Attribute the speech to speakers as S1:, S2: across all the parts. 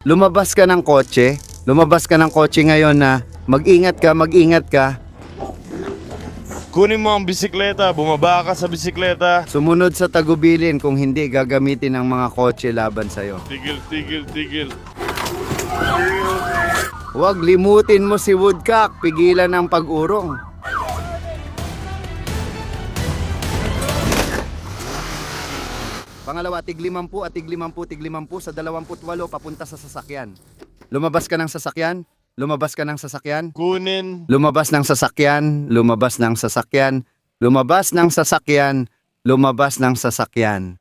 S1: Lumabas ka ng kotse. Lumabas ka ng kotse ngayon na mag-ingat ka, mag-ingat ka.
S2: Kunin mo ang bisikleta, bumaba ka sa bisikleta.
S1: Sumunod sa tagubilin, kung hindi gagamitin ng mga kotse laban sa'yo.
S2: Tigil, tigil, tigil.
S1: Huwag limutin mo si Woodcock, pigilan ang pag-urong. Pangalawa, tig-50 at tig-50 sa 28 papunta sa sasakyan. Lumabas ka ng sasakyan, lumabas ka ng sasakyan,
S2: Kunin.
S1: lumabas ng sasakyan, lumabas ng sasakyan, lumabas ng sasakyan, lumabas ng sasakyan.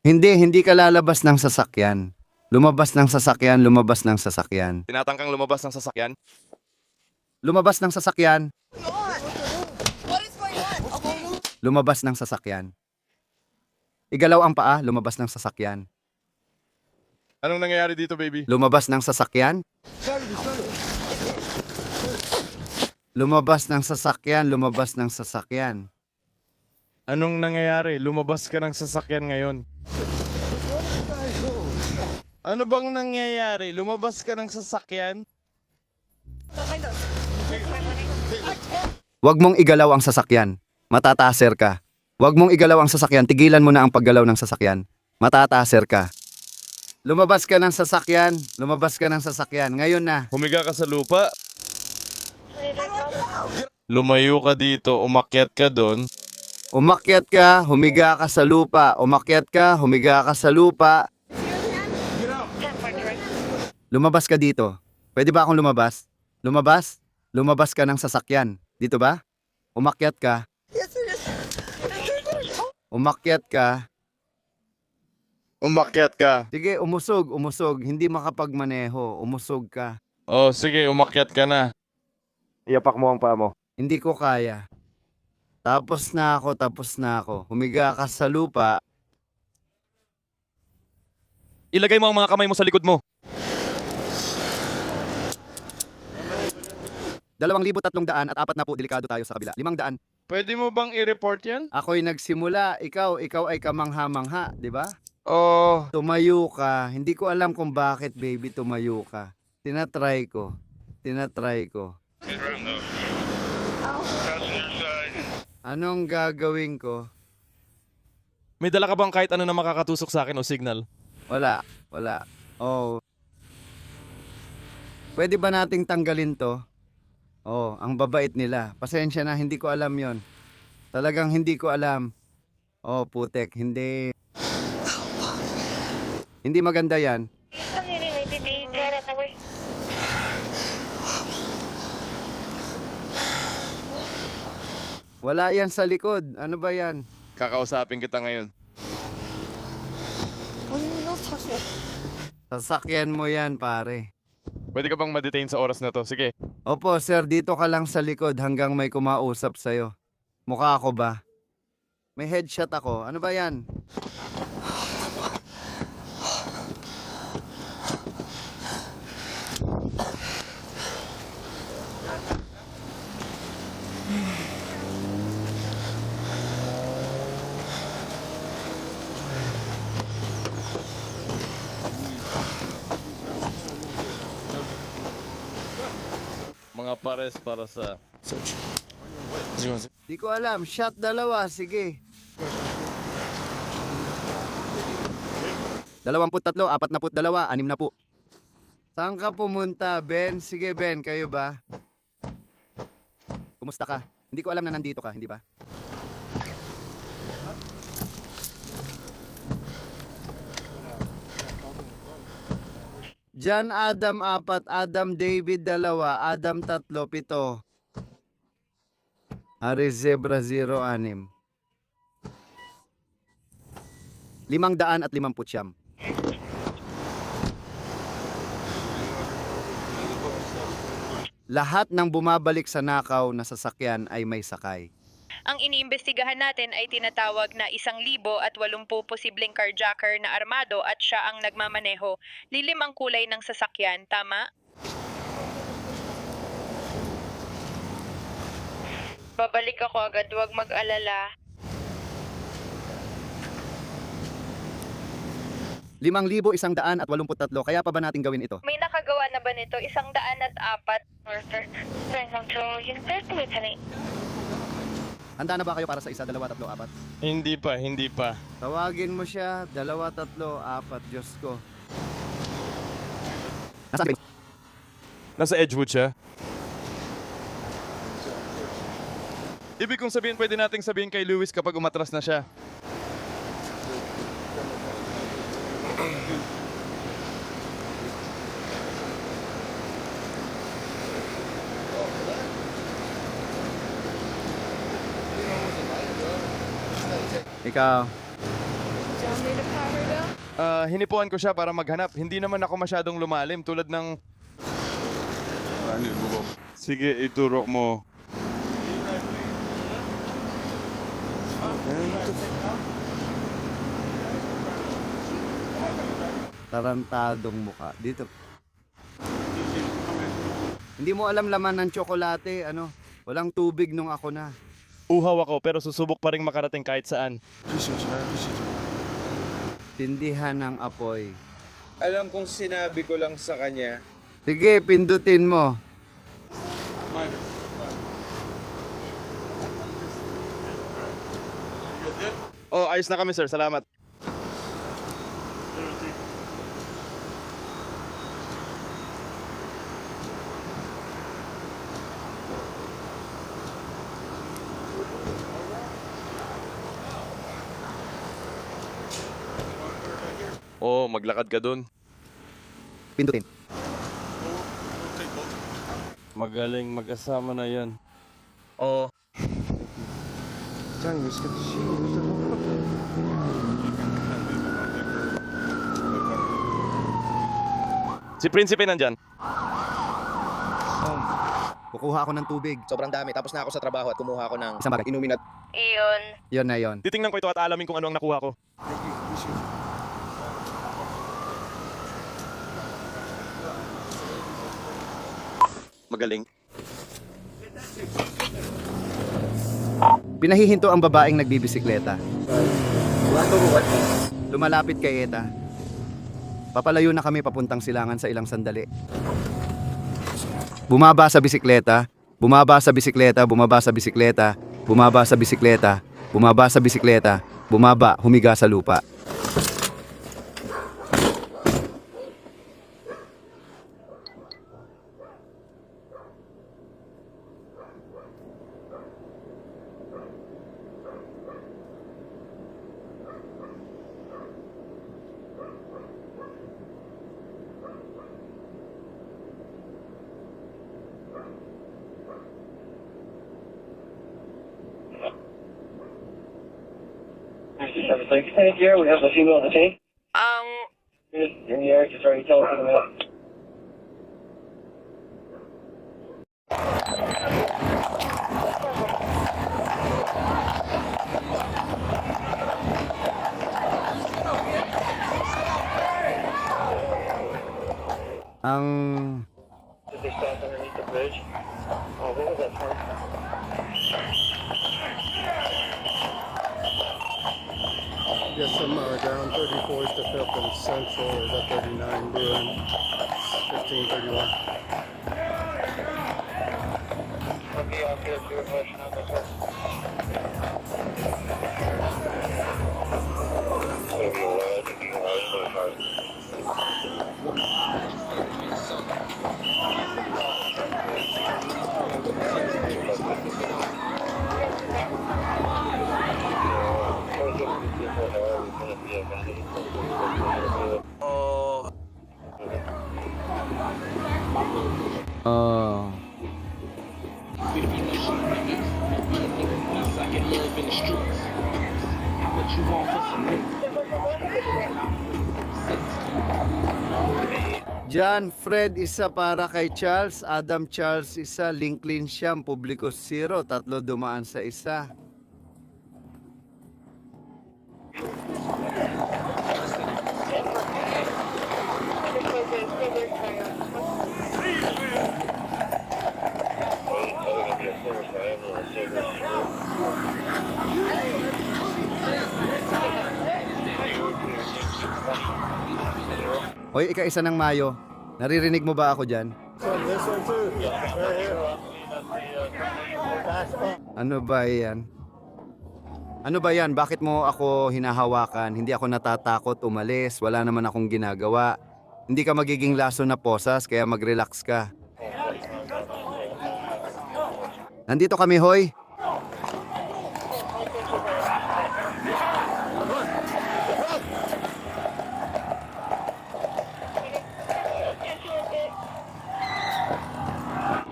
S1: Hindi ka lalabas ng sasakyan. Lumabas ng sasakyan, lumabas ng sasakyan.
S2: Tinatangkang lumabas ng sasakyan.
S1: Lumabas ng sasakyan,
S3: What is going on?
S1: lumabas ng sasakyan. Igalaw ang paa, lumabas ng sasakyan.
S2: Anong nangyayari dito, baby?
S1: Lumabas ng sasakyan. Lumabas ng sasakyan, lumabas ng sasakyan.
S2: Anong nangyayari? Lumabas ka ng sasakyan ngayon. Ano bang nangyayari? Lumabas ka ng sasakyan?
S1: Huwag mong igalaw ang sasakyan. Matataser ka. Huwag mong igalaw ang sasakyan. Tigilan mo na ang paggalaw ng sasakyan. Matataser ka. Lumabas ka ng sasakyan. Lumabas ka ng sasakyan. Ngayon na.
S2: Humiga ka sa lupa. Lumayo ka dito, umakyat ka doon.
S1: Umakyat ka, humiga ka sa lupa. Umakyat ka, humiga ka sa lupa. Lumabas ka dito. Pwede ba akong lumabas? Lumabas? Lumabas ka ng sasakyan. Dito ba? Umakyat ka. Umakyat ka.
S2: Umakyat ka.
S1: Sige, umusog, umusog. Hindi makapagmaneho. Umusog ka.
S2: Oh, sige, umakyat ka na.
S1: Iapak mo ang paa mo. Hindi ko kaya. Tapos na ako. Humiga ka sa lupa.
S2: Ilagay mo ang mga kamay mo sa likod mo.
S1: 2,300 at 40, delikado tayo sa kabila. 500.
S2: Pwede mo bang i-report yan?
S1: Ako'y nagsimula, ikaw ay kamangha-mangha, di ba?
S2: Oh,
S1: Tumayo ka. Hindi ko alam kung bakit, baby, tumayo ka. Tinatry ko. Anong gagawin ko?
S2: may dala ka bang kahit ano na makakatusok sa akin o signal?
S1: Wala. Oh. Pwede ba nating tanggalin to? Oh, ang babait nila. Pasensya na, hindi ko alam yon. Talagang hindi ko alam. Oh, putek, hindi. Hindi maganda yan. Wala yan sa likod. Ano ba yan?
S2: Kakausapin kita ngayon.
S1: Sasakyan mo yan, pare.
S2: Pwede ka bang ma-detain sa oras na to? Sige.
S1: Opo, sir, dito ka lang sa likod hanggang may kumausap sa'yo. Mukha ako ba? May headshot ako. Ano ba yan?
S2: Mga pares para sa search.
S1: Di ko alam. Shot 2. Sige. 23, 42, 60. Saan ka pumunta, Ben? Sige, Ben. Kayo ba? Kumusta ka? Hindi ko alam na nandito ka, hindi ba? John Adam 4, Adam David 2, Adam 3, 7. Aris Zebra 06. 550. Lahat ng bumabalik sa nakaw na sasakyan ay may sakay.
S4: Ang iniimbestigahan natin ay tinatawag na 1,080 posibleng carjacker na armado at siya ang nagmamaneho. Lilim ang kulay ng sasakyan, tama? Babalik ako agad, huwag mag-alala.
S1: 5,183. Kaya pa ba natin gawin ito?
S4: May nakagawa na ba nito? 104.
S1: Handa na ba kayo para sa 1, 2, 3, 4?
S2: Hindi pa.
S1: Tawagin mo siya. 2, 3, 4. Diyos ko. Nasaan kayo?
S2: Nasa Edgewood siya. Ibig kong sabihin, pwede nating sabihin kay Lewis kapag umatras na siya.
S1: Ikaw.
S2: Hinipuan ko siya para maghanap. Hindi naman ako masyadong lumalim tulad ng... Sige, ituro mo.
S1: Tarantadong muka. Dito. Hindi mo alam laman ng tsokolate. Walang tubig nung ako na.
S2: Uhaw ako pero susubok pa rin makarating kahit saan.
S1: Tindihan ng apoy.
S5: Alam kong sinabi ko lang sa kanya.
S1: Sige, pindutin mo.
S2: Oh, ayos na kami, sir. Salamat. Oh, maglakad ka dun.
S1: Pindutin.
S2: Magaling mag-asama na yan. Oh. Si Prinsipe nandyan.
S1: Kukuha ako ng tubig.
S5: Sobrang dami. Tapos na ako sa trabaho at kumuha ako ng
S1: Isang bagay.
S5: inumin at
S4: Iyon.
S1: Yon na yon.
S2: Titingnan ko ito at alamin kung ano ang nakuha ko. Magaling.
S1: Pinahihinto ang babaeng nagbibisikleta. Lumalapit kay Eta. Papalayo na kami papuntang silangan sa ilang sandali. Bumaba sa bisikleta, bumaba sa bisikleta, bumaba sa bisikleta, bumaba sa bisikleta, bumaba sa bisikleta, bumaba, humiga sa lupa.
S6: Tank here. We have a female in the tank.
S4: Ang
S6: In the air, just already telephone them out.
S1: Ang
S6: Did they stop underneath the bridge? Oh, what was that for?
S7: Yes, some are down 34th to 5th and Central is at 39 doing 1531.
S6: Okay, I'll get your question on this one.
S1: oh, John Fred isa para kay Charles, Adam Charles isa, Linklin Siyam, Publico 0, 3 dumaan sa isa. Hoy, ika-1 ng Mayo. Naririnig mo ba ako dyan?
S7: So this one too. Right here. Back up.
S1: Ano ba yan? Ano ba yan? Bakit mo ako hinahawakan? Hindi ako natatakot umalis. Wala naman akong ginagawa. Hindi ka magiging laso na posas, kaya mag-relax ka. Nandito kami, hoy.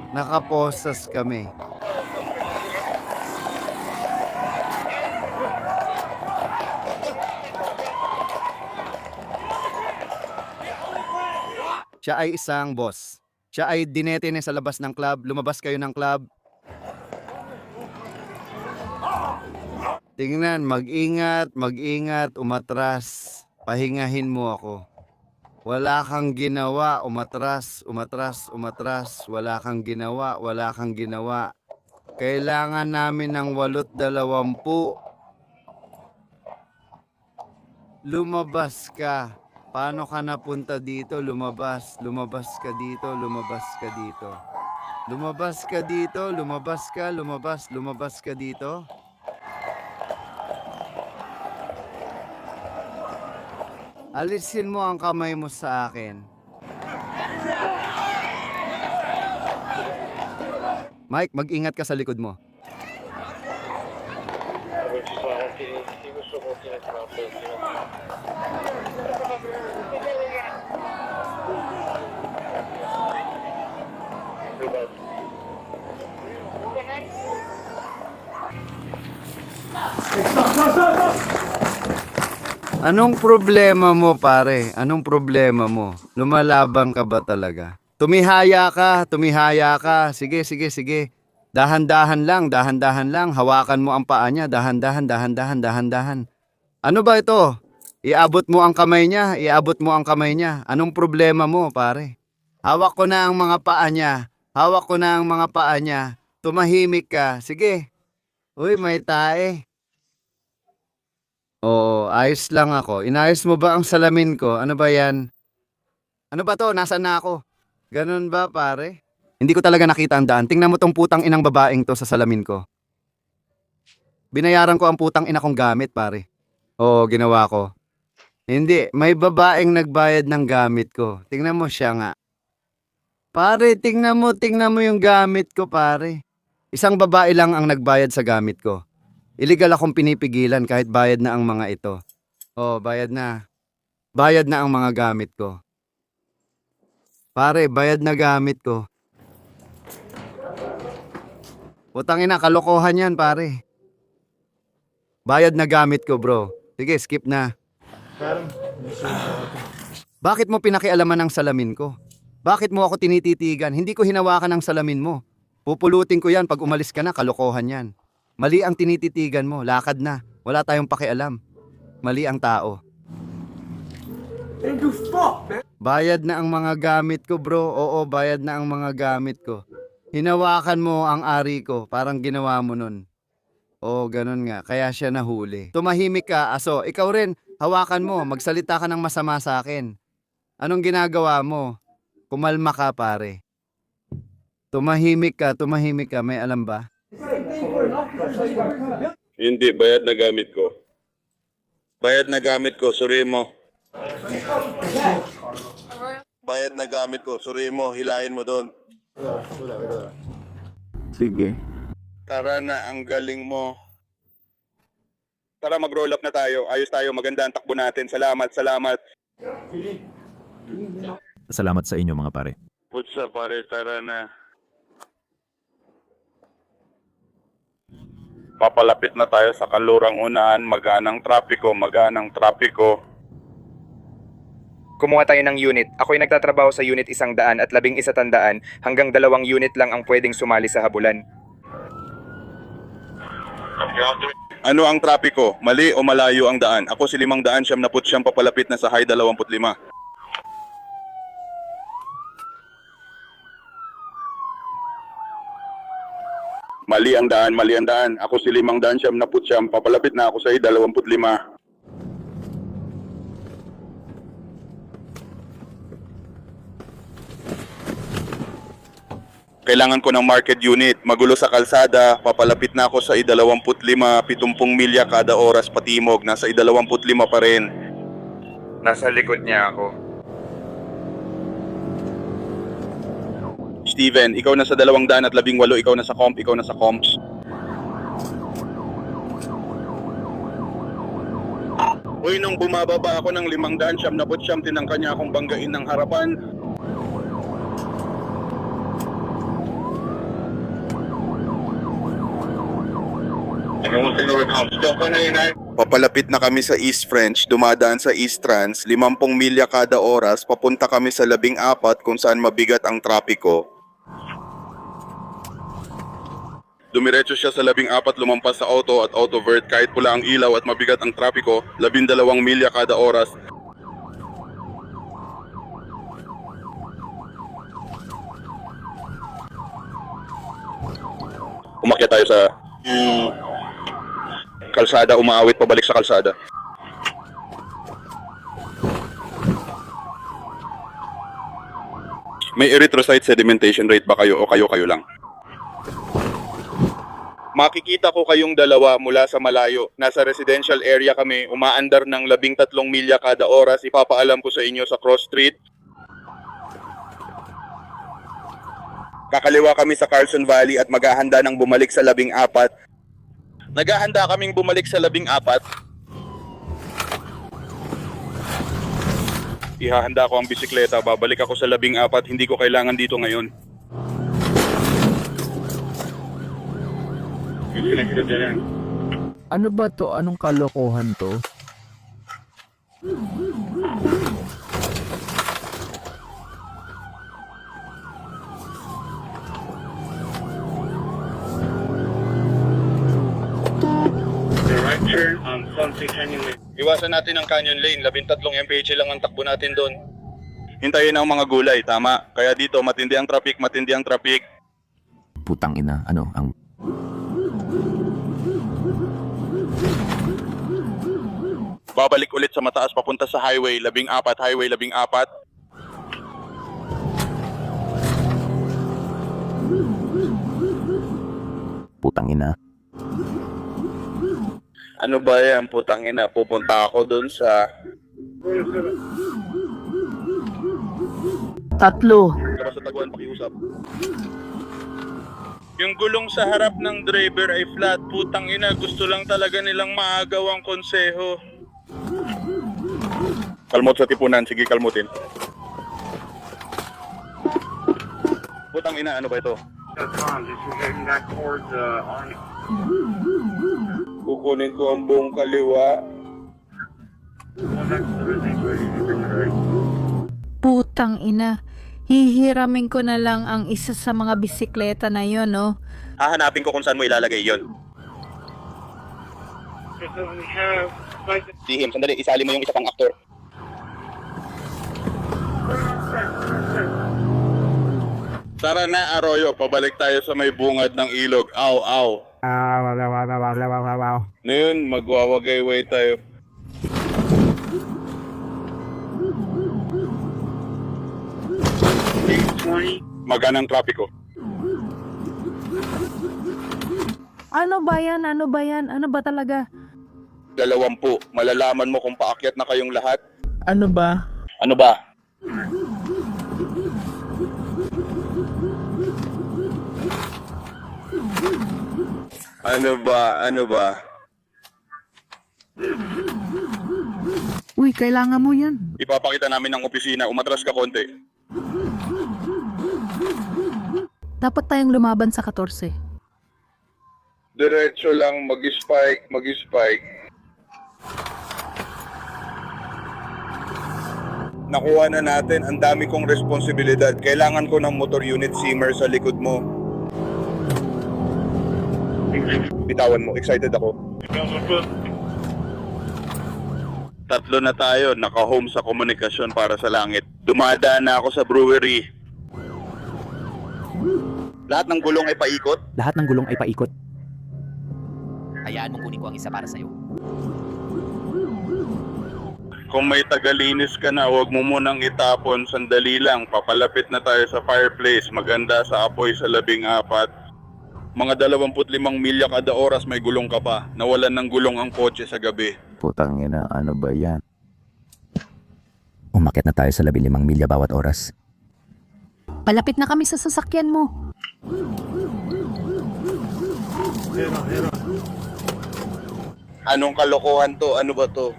S1: Nakaposas kami. Siya ay isang boss. Siya ay dinetene sa labas ng club. Lumabas kayo ng club. Tingnan, mag-ingat, umatras. Pahingahin mo ako. Wala kang ginawa, umatras. Wala kang ginawa. Kailangan namin ng 820. Lumabas ka. Paano ka napunta dito? Lumabas ka dito. Lumabas ka dito. Alisin mo ang kamay mo sa akin. Mike, mag-ingat ka sa likod mo. Anong problema mo, pare? Anong problema mo? Lumalaban ka ba talaga? Tumihaya ka. Sige. Dahan-dahan lang. Hawakan mo ang paa niya. Dahan-dahan. Ano ba ito? Iabot mo ang kamay niya. Anong problema mo, pare? Hawak ko na ang mga paa niya. Tumahimik ka. Sige. Uy, may tae. Oo, ayos lang ako. Inayos mo ba ang salamin ko? Ano ba yan? Ano ba to? Nasaan na ako? Ganun ba, pare? Hindi ko talaga nakita ang daan. Tingnan mo tong putang inang babaeng to sa salamin ko. Binayaran ko ang putang ina kong gamit, pare. Oo, ginawa ko. Hindi, may babaeng nagbayad ng gamit ko. Tingnan mo siya nga. Pare, tingnan mo yung gamit ko, pare. Isang babae lang ang nagbayad sa gamit ko. Illegal akong pinipigilan kahit bayad na ang mga ito. Oh, bayad na. Bayad na ang mga gamit ko. Pare, bayad na gamit ko. Putang ina, kalokohan yan, pare. Bayad na gamit ko, bro. Sige, skip na. Bakit mo pinakialaman ang salamin ko? Bakit mo ako tinititigan? Hindi ko hinawakan ang salamin mo. Pupulutin ko yan pag umalis ka na, kalokohan yan. Mali ang tinititigan mo, lakad na. Wala tayong pakialam. Mali ang tao. Bayad na ang mga gamit ko, bro. Oo, bayad na ang mga gamit ko. Hinawakan mo ang ari ko, parang ginawa mo nun. Oo, ganun nga. Kaya siya nahuli. Tumahimik ka, aso. Ikaw rin, hawakan mo. Magsalita ka ng masama sa akin. Anong ginagawa mo? Kumalma ka, pare. Tumahimik ka. May alam ba?
S8: Hindi, bayad na gamit ko. Bayad na gamit ko, suriin mo. Bayad na gamit ko, suriin mo, hilahin mo doon.
S9: Sige.
S8: Tara na, ang galing mo. Tara, mag-roll up na tayo. Ayos tayo, maganda ang takbo natin. Salamat.
S9: Salamat sa inyo mga pare.
S8: Putsa pare, tara na. Papalapit na tayo sa kalurang unahan, maganang trapiko.
S10: Kumuha tayo ng unit. Ako'y nagtatrabaho sa unit 100 at 11 tandaan. Hanggang 2 unit lang ang pwedeng sumali sa habulan.
S8: Ano ang trapiko? Mali o malayo ang daan? Ako si 500 papalapit na sa high 25. Mali ang daan. Ako si 500 papalapit na ako sa high 25. Kailangan ko ng market unit. Magulo sa kalsada. Papalapit na ako sa 25, 70 milya kada oras patimog. Nasa 25 pa rin.
S10: Nasa likod niya ako.
S8: Steven, ikaw nasa 218, ikaw nasa comp, ikaw nasa comps. Uy, nung bumababa ako ng 500, tinangka niya akong banggain ng harapan. Papalapit na kami sa East French, dumadaan sa East Trans, 50 milya kada oras, papunta kami sa 14 kung saan mabigat ang trapiko. Dumiretso siya sa 14, lumampas sa auto at autovert kahit pula ang ilaw at mabigat ang trapiko, 12 milya kada oras. Umakyat tayo sa kalsada, umaawit pabalik sa kalsada. May erythrocyte sedimentation rate ba kayo o kayo lang? Makikita ko kayong dalawa mula sa malayo. Nasa residential area kami, umaandar ng 13 milya kada oras. Ipapaalam ko sa inyo sa cross street. Kakaliwa kami sa Carson Valley at maghahanda ng bumalik sa 14. Naghahanda kaming bumalik sa 14. Ihahanda ko ang bisikleta, babalik ako sa 14, hindi ko kailangan dito ngayon.
S9: Ano ba to? Anong kalokohan to?
S8: Iwasan natin ang Canyon Lane, 13 mph lang ang takbo natin doon. Hintayin ang mga gulay, tama. Kaya dito, matindi ang traffic.
S9: Putang ina, ano, ang...
S8: Babalik ulit sa mataas papunta sa highway 14, highway 14.
S9: Putang ina.
S8: Ano ba yan, putang ina? Pupunta ako doon sa...
S3: Tatlo.
S8: Labas sa taguan, pakiusap. Yung gulong sa harap ng driver ay flat. Putang ina, gusto lang talaga nilang maagaw ang konseho. Kalmot sa tipunan, sige kalmutin. Putang ina, ano ba ito? Kukunin ko ang buong kaliwa.
S3: Putang ina. Hihiramin ko na lang ang isa sa mga bisikleta na yon, no?
S8: Hahanapin ko kung saan mo ilalagay yon. Sihim, sandali, isali mo yung isa pang aktor. Tara na, Arroyo, pabalik tayo sa may bungad ng ilog. Aw, aw. Ngayon, magwawagayway tayo. Maganang trapiko.
S3: Ano ba yan? Ano ba yan? Ano ba talaga?
S8: 20. Malalaman mo kung paakyat na kayong lahat.
S9: Ano ba?
S8: Ano ba? Ano ba? Ano ba?
S3: Uy, kailangan mo yan.
S8: Ipapakita namin ng opisina. Umatras ka konti.
S3: Dapat tayong lumaban sa 14.
S8: Diretso lang, mag-spike, mag-spike. Nakuha na natin, ang dami kong responsibilidad. Kailangan ko ng motor unit simmer sa likod mo. Bitawan mo, excited ako. 3 na tayo, naka-home sa komunikasyon para sa langit. Dumadaan na ako sa brewery. Lahat ng gulong ay paikot?
S9: Lahat ng gulong ay paikot.
S11: Hayaan mong kunin ko ang isa para sa'yo.
S8: Kung may tagalinis ka na, huwag mo munang itapon. Sandali lang, papalapit na tayo sa fireplace. Maganda sa apoy sa 14. Mga 25 milya kada oras may gulong ka pa. Nawalan ng gulong ang kotse sa gabi.
S9: Putang ina, ano ba yan? Umakyat na tayo sa 15 milya bawat oras.
S3: Palapit na kami sa sasakyan mo.
S8: Anong kalokohan to? Ano ba to?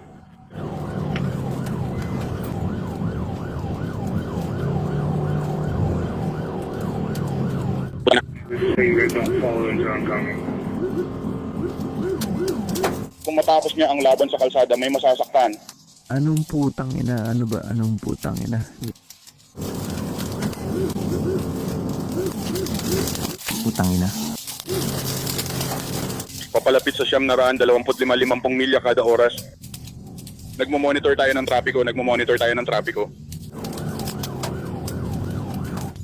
S8: Kung matapos niya ang laban sa kalsada, may masasaktan.
S9: Anong putang ina? Ano ba? Anong putang ina? Putang ina.
S8: Papalapit sa 25 milya kada oras. Nagmo-monitor tayo ng trapiko.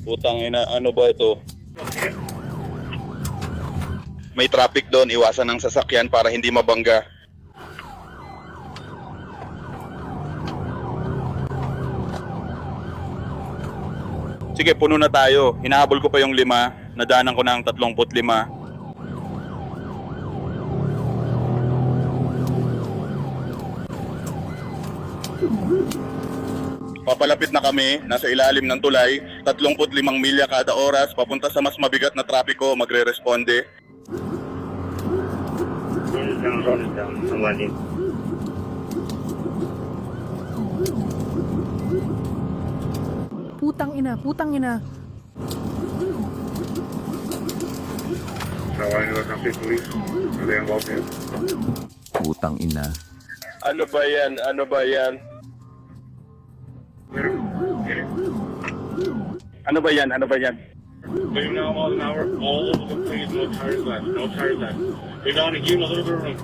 S8: Putang ina, ano ba ito? May traffic doon, iwasan ng sasakyan para hindi mabangga. Sige, puno na tayo. Hinahabol ko pa yung 5, nadaanan ko na ang 35. Papalapit na kami, nasa ilalim ng tulay, 35 milya kada oras, papunta sa mas mabigat na trapiko, magre-responde.
S3: Putang ina, putang ina.
S9: Putang ina.
S8: Ano ba yan? Ano ba yan? Ano ba yan? Ano ba yan?
S6: Moving now miles an hour, all over the place, no tires left, no tires left. You're down to give a little bit of room.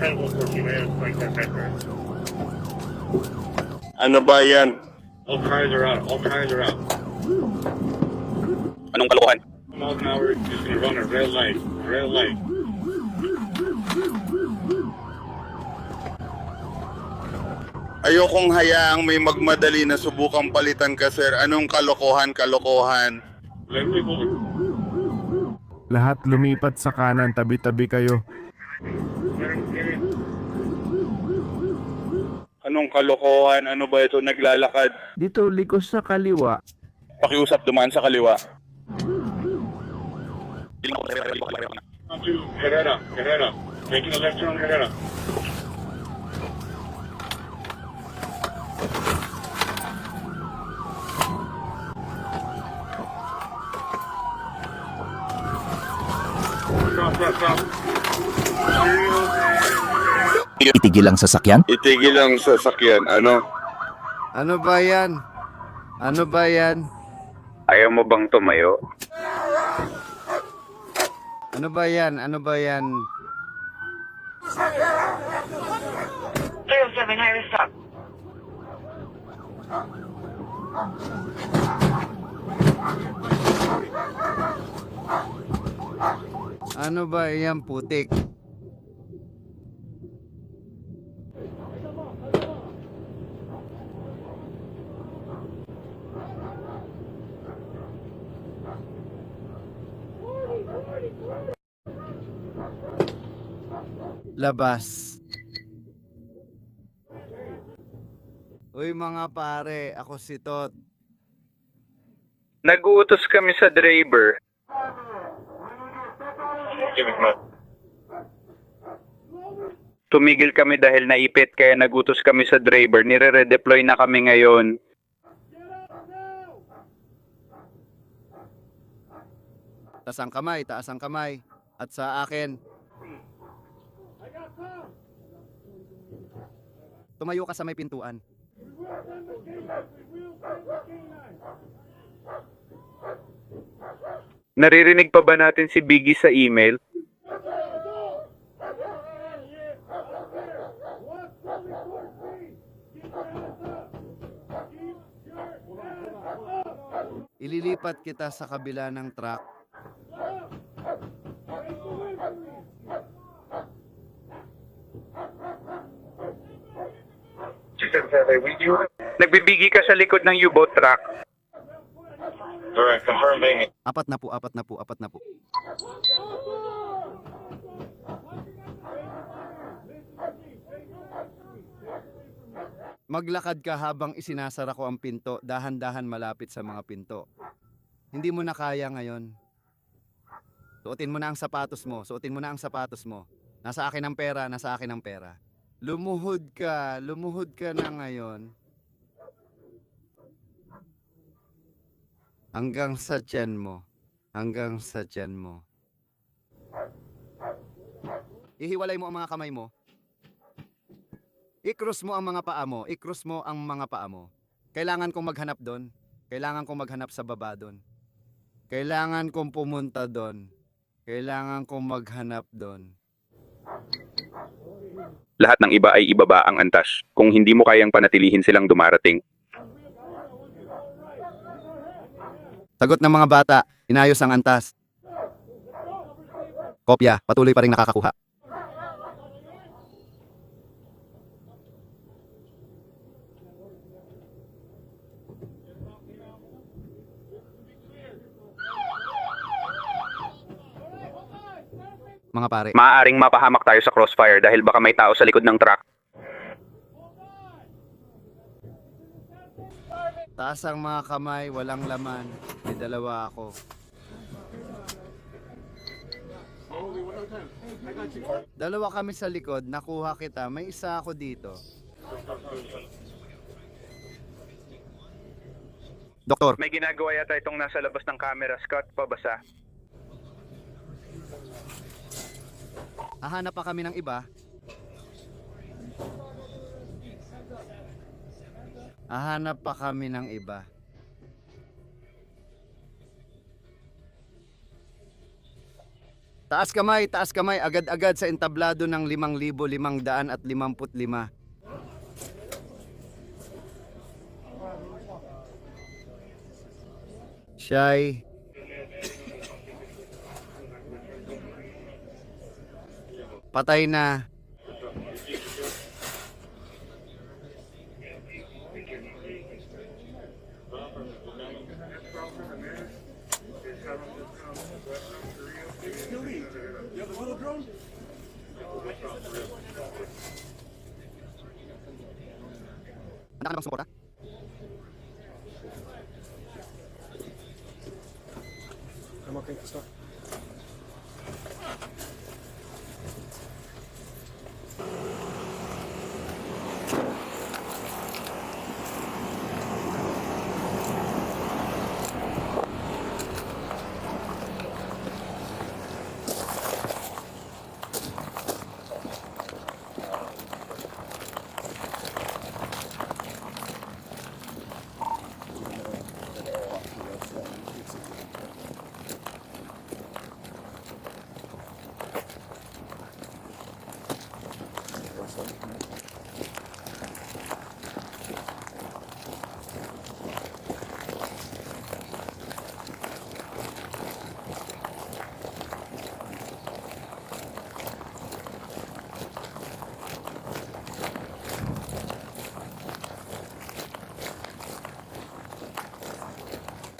S6: 10-14 minutes, like that better.
S8: Ano ba yan?
S6: All tires are out, all tires are out.
S8: Anong kalokohan?
S6: Miles an hour, just gonna run a red light, red light.
S8: Ayokong hayaang may magmadali na subukang palitan ka, sir. Anong kalokohan?
S6: Let me go.
S7: Lahat lumipat sa kanan, tabi-tabi kayo.
S8: Anong kalokohan? Ano ba ito? Naglalakad.
S9: Dito, likos sa kaliwa.
S8: Pakiusap, dumaan sa kaliwa.
S6: On to Herrera. Making a left turn on Herrera. Stop.
S9: Itigil ang sasakyan?
S8: Itigil ang sasakyan. Ano?
S1: Ano ba yan? Ano ba yan?
S10: Ayaw mo bang tumayo?
S1: Ano ba yan? Ano ba yan?
S6: 307, higher stop.
S1: Ano ba yan, putik? Labas. Uy mga pare, ako si Tot.
S10: Nag-uutos kami sa driver. Tumigil kami dahil naipit kaya nagutos kami sa driver. Nire-redeploy na kami ngayon.
S1: Taas ang kamay. At sa akin. Tumayo ka sa may pintuan.
S10: Naririnig pa ba natin si Biggie sa email?
S1: Ililipat kita sa kabila ng truck.
S10: Nagbibigi ka sa likod ng U-boat truck.
S6: Correct, confirming.
S1: Apat na po, apat na po, apat na po. Maglakad ka habang isinasara ko ang pinto, dahan-dahan malapit sa mga pinto. Hindi mo na kaya ngayon. Suotin mo na ang sapatos mo, suotin mo na ang sapatos mo. Nasa akin ang pera, nasa akin ang pera. Lumuhod ka na ngayon. Hanggang sa tiyan mo, hanggang sa tiyan mo. Ihiwalay mo ang mga kamay mo. I-cross mo ang mga paa mo, i-cross mo ang mga paa mo. Kailangan kong maghanap doon. Kailangan kong maghanap sa baba doon. Kailangan kong pumunta doon. Kailangan kong maghanap doon.
S10: Lahat ng iba ay ibaba ang antas. Kung hindi mo kayang panatilihin silang dumarating.
S1: Sagot ng mga bata, inayos ang antas. Kopya, patuloy pa rin nakakakuha. Mga pare,
S10: Maaaring mapahamak tayo sa crossfire dahil baka may tao sa likod ng truck.
S1: taas ang mga kamay, walang laman. May dalawa ako. Dalawa kami sa likod, nakuha kita. May isa ako dito. Doktor,
S10: May ginagawa yata itong nasa labas ng camera. Scott, pabasa.
S1: hahanap pa kami ng iba. Hahanap pa kami ng iba. Taas kamay, agad-agad sa entablado ng 5,555. Siya'y patay na. Handa ka na bang sumuporta?
S7: I'm okay, stop.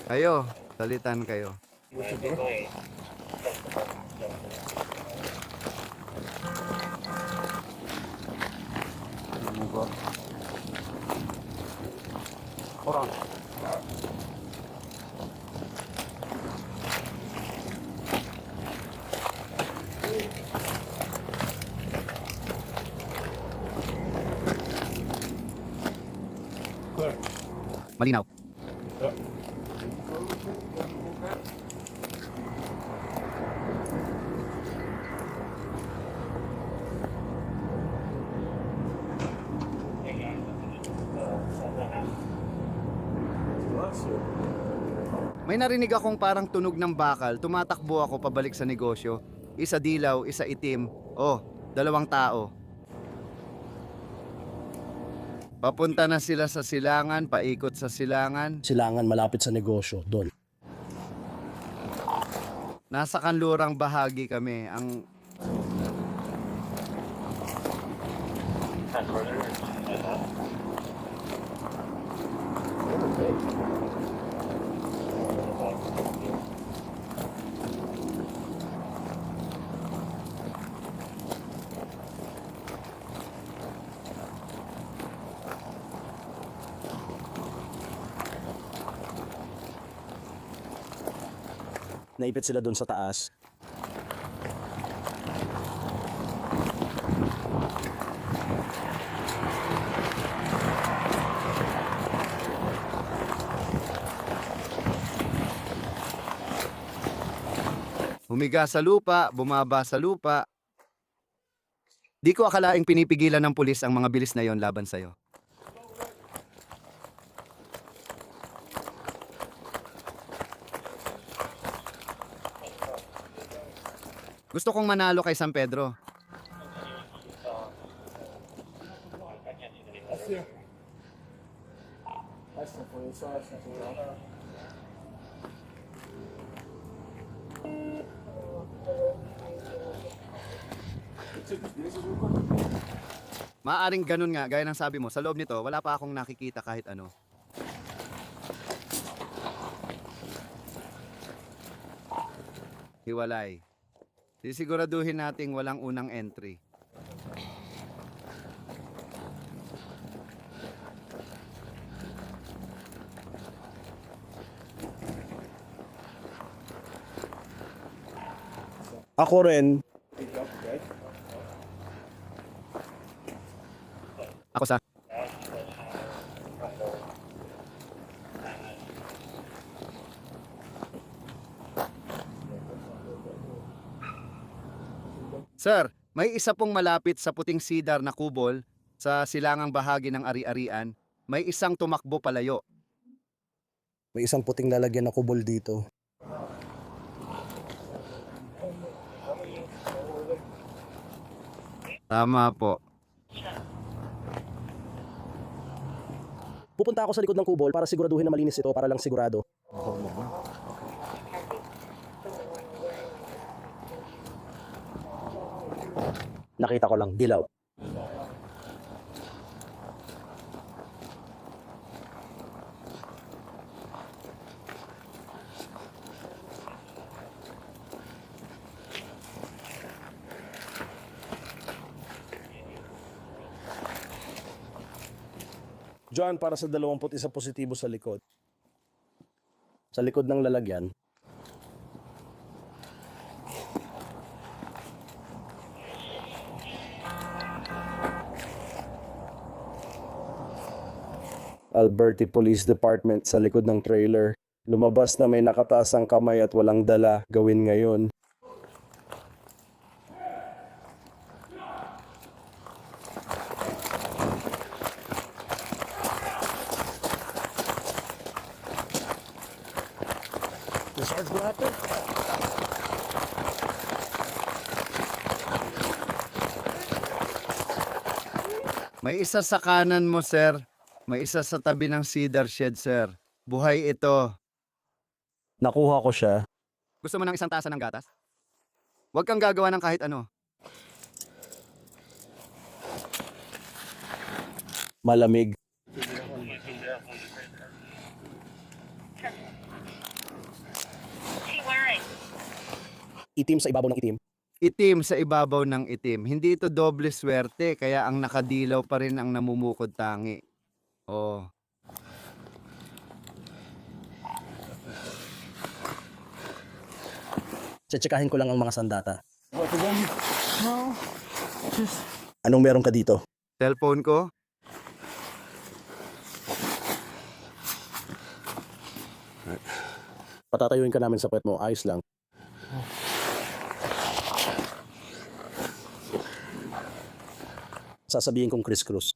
S1: Kayo, salitan kayo. Malinaw. May narinig akong parang tunog ng bakal. Tumatakbo ako pabalik sa negosyo. Isa dilaw, isa itim. Oh, 2 tao. Papunta na sila sa silangan, paikot sa silangan.
S11: Silangan malapit sa negosyo, doon.
S1: Nasa kanlurang bahagi kami. Ang
S11: Naipit sila doon sa taas.
S1: Humiga sa lupa, bumaba sa lupa. Di ko akalaing pinipigilan ng pulis ang mga bilis na yon laban sa'yo. Gusto kong manalo kay San Pedro. Maaring ganun nga, gaya ng sabi mo, sa loob nito, wala pa akong nakikita kahit ano. Hiwalay. Sisiguraduhin nating walang unang entry.
S11: Ako rin,
S1: Ako sa... Sir, may isa pong malapit sa puting sidar na kubol sa silangang bahagi ng ari-arian. May isang tumakbo palayo.
S11: may isang puting lalagyan na kubol dito.
S1: Tama po.
S11: Pupunta ako sa likod ng kubol para siguraduhin na malinis ito para lang sigurado. Nakita ko lang, dilaw. John, para sa 21 positibo sa likod. Sa likod ng lalagyan. Alberti Police Department sa likod ng trailer. Lumabas na may nakataas ang kamay at walang dala. Gawin ngayon. Sarge Blatter?
S1: May isa sa kanan mo, sir. May isa sa tabi ng cedar shed, sir. Buhay ito.
S11: Nakuha ko siya.
S1: Gusto mo ng isang tasa ng gatas? Huwag kang gagawa ng kahit ano.
S11: Malamig. Itim sa ibabaw ng itim.
S1: Itim sa ibabaw ng itim. Hindi ito doble swerte, kaya ang nakadilaw pa rin ang namumukod tangi. Oh.
S11: Tsetsekahin ko lang ang mga sandata. Anong meron ka dito?
S1: Cellphone ko?
S11: Patatayuin ka namin sa puwet mo. Ayos lang. Sasabihin kong Chris Cruz.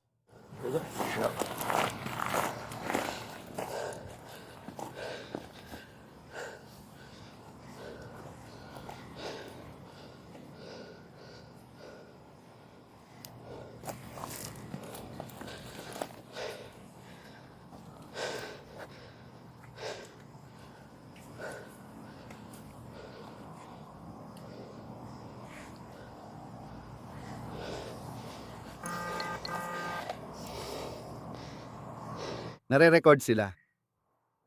S1: Nare-record sila.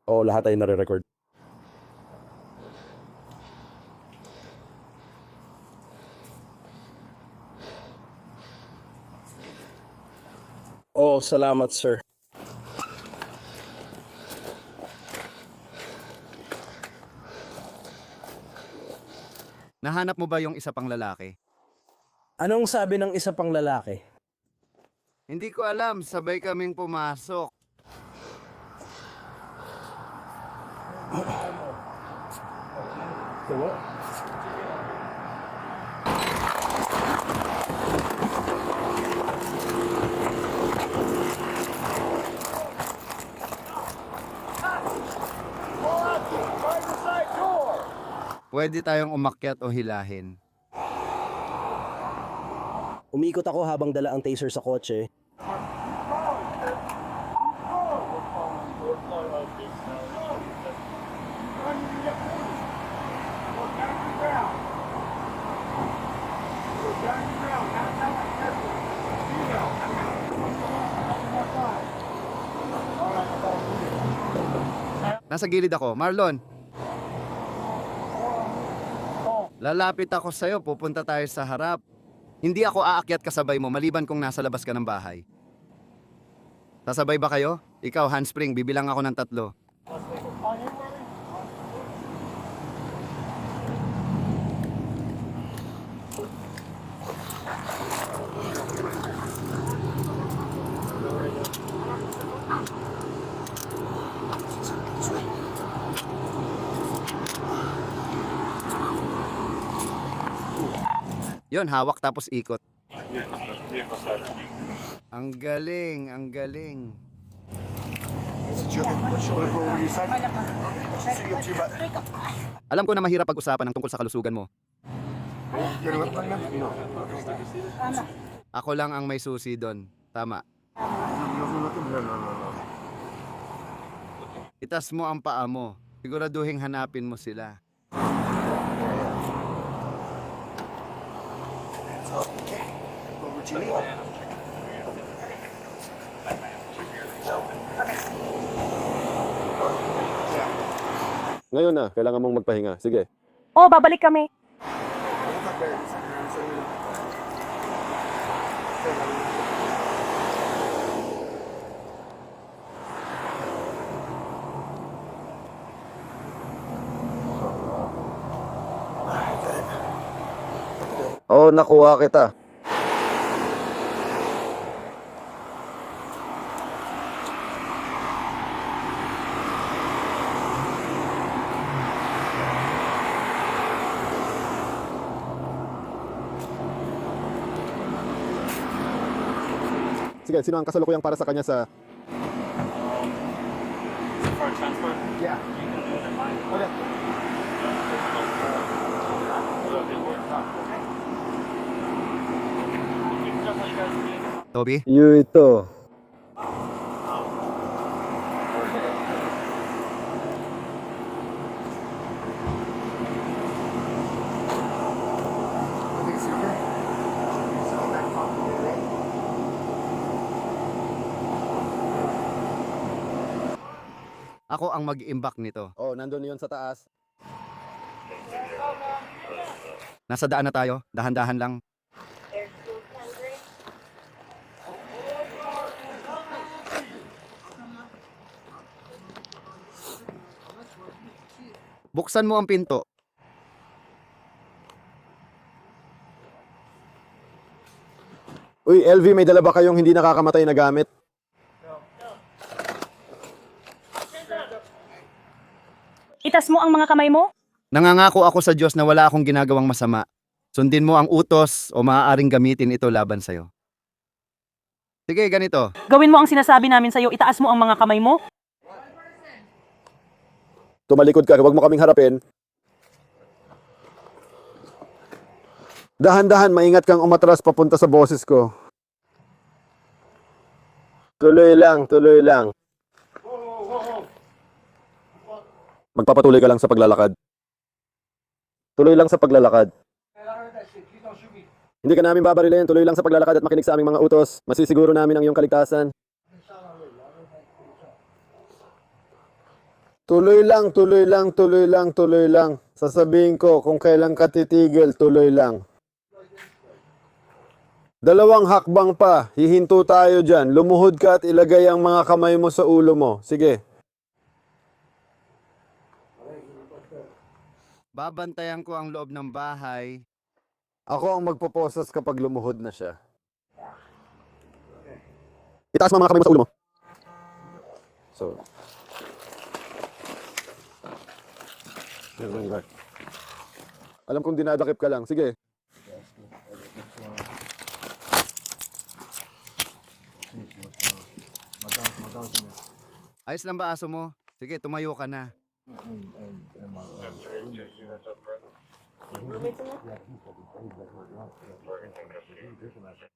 S11: Oo, lahat ay nare-record. Oo, salamat sir.
S1: Nahanap mo ba yung isa pang lalaki?
S11: Anong sabi ng isa pang lalaki?
S1: Hindi ko alam, sabay kaming pumasok. Pwede tayong umakyat o hilahin.
S11: Umikot ako habang dala ang taser sa kotse.
S1: Nasa gilid ako. Marlon! Lalapit ako sa'yo, pupunta tayo sa harap. Hindi ako aakyat kasabay mo maliban kung nasa labas ka ng bahay. Sasabay ba kayo? Ikaw, handspring, bibilang ako ng 3. Yon, hawak tapos ikot. Ang galing, ang galing. Alam ko na mahirap pag-usapan ng tungkol sa kalusugan mo. Ako lang ang may susi doon. Tama. Itas mo ang paa mo. Siguraduhin hanapin mo sila.
S11: Ngayon na, kailangan mong magpahinga. Sige.
S12: Oh, babalik kami.
S11: Oo, nakuha kita. Sige, sino ang kasalukuyang para sa kanya sa...
S6: Yeah.
S1: Toby?
S11: Yu ito.
S1: Ako ang mag-iimbak nito.
S11: Oh, nandun yun sa taas.
S1: Nasa daan na tayo. Dahan-dahan lang. Buksan mo ang pinto.
S11: Uy, LV, may dala ba kayong hindi nakakamatay na gamit?
S12: Itas mo ang mga kamay mo?
S1: Nangangako ako sa Diyos na wala akong ginagawang masama. Sundin mo ang utos o maaaring gamitin ito laban sa'yo. Sige, ganito.
S12: Gawin mo ang sinasabi namin sa'yo, itaas mo ang mga kamay mo?
S11: Tumalikod ka, huwag mo kaming harapin. Dahan-dahan, maingat kang umatras papunta sa boses ko. Tuloy lang, tuloy lang. Magpapatuloy ka lang sa paglalakad. Tuloy lang sa paglalakad. Hindi ka namin babarilin, tuloy lang sa paglalakad at makinig sa aming mga utos. Masisiguro namin ang iyong kaligtasan.
S7: Tuloy lang, tuloy lang, tuloy lang, tuloy lang. Sasabihin ko kung kailan ka titigil, tuloy lang. 2 hakbang pa, hihinto tayo dyan. Lumuhod ka at ilagay ang mga kamay mo sa ulo mo. Sige.
S1: Babantayan ko ang loob ng bahay.
S7: Ako ang magpoposas kapag lumuhod na siya. Itaas mo ang mga kamay mo sa ulo mo. So. Alam kong dinadakip ka lang. Sige.
S1: Ayos lang ba aso mo? Sige, tumayo ka na.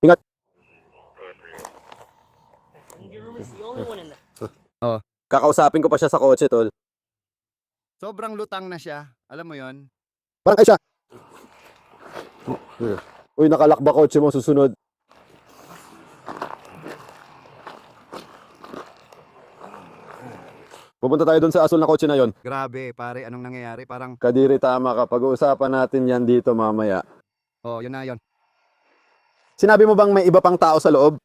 S7: Ingat.
S1: Oh.
S7: Kakausapin ko pa siya sa kotse, tol.
S1: Sobrang lutang na siya. Alam mo yon?
S7: Parang ay siya. Uy, nakalakba kotse mo, susunod. Pupunta tayo dun sa asul na kotse na yon.
S1: Grabe, pare, anong nangyayari? Parang,
S7: Kadiri, tama ka. Pag-uusapan natin yan dito mamaya.
S1: oh, yun na yun.
S7: Sinabi mo bang may iba pang tao sa loob?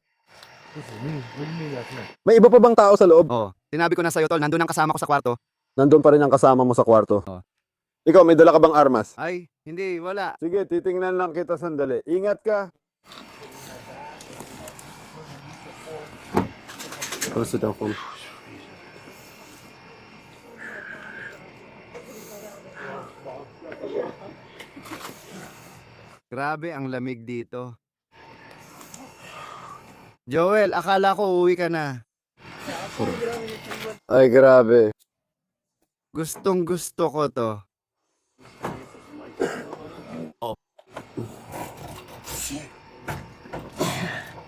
S7: May iba pa bang tao sa loob?
S1: Oh, sinabi ko na sa'yo, tol, nandun ang kasama ko sa kwarto.
S7: Nandun pa rin ang kasama mo sa kwarto.
S1: Oh.
S7: Ikaw, may dala ka bang armas?
S1: Ay, hindi, wala.
S7: Sige, titingnan lang kita sandali. Ingat ka. I'll sit down, phone.
S1: Grabe, ang lamig dito. Joel, akala ko uuwi ka na.
S7: Ay, grabe.
S1: Gustong gusto ko to.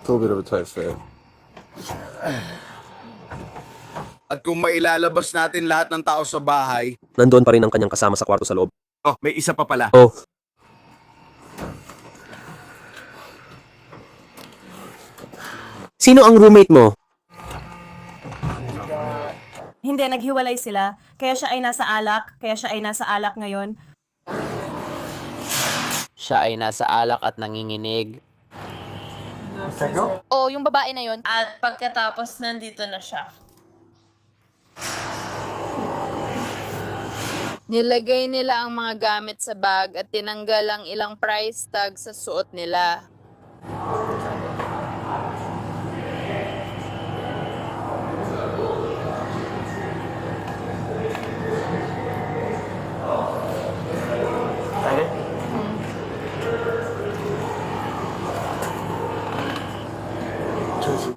S7: It's a bit of a tight fit.
S13: At kung mailalabas natin lahat ng tao sa bahay,
S14: Nandoon pa rin ang kanyang kasama sa kwarto sa loob.
S13: oh, may isa pa pala.
S14: Oh. Sino ang roommate mo?
S12: Hindi, naghiwalay sila. Kaya siya ay nasa alak ngayon.
S15: Siya ay nasa alak at nanginginig.
S4: O, yung babae na yon.
S16: At pagkatapos nandito na siya.
S3: Nilagay nila ang mga gamit sa bag at tinanggal ang ilang price tag sa suot nila.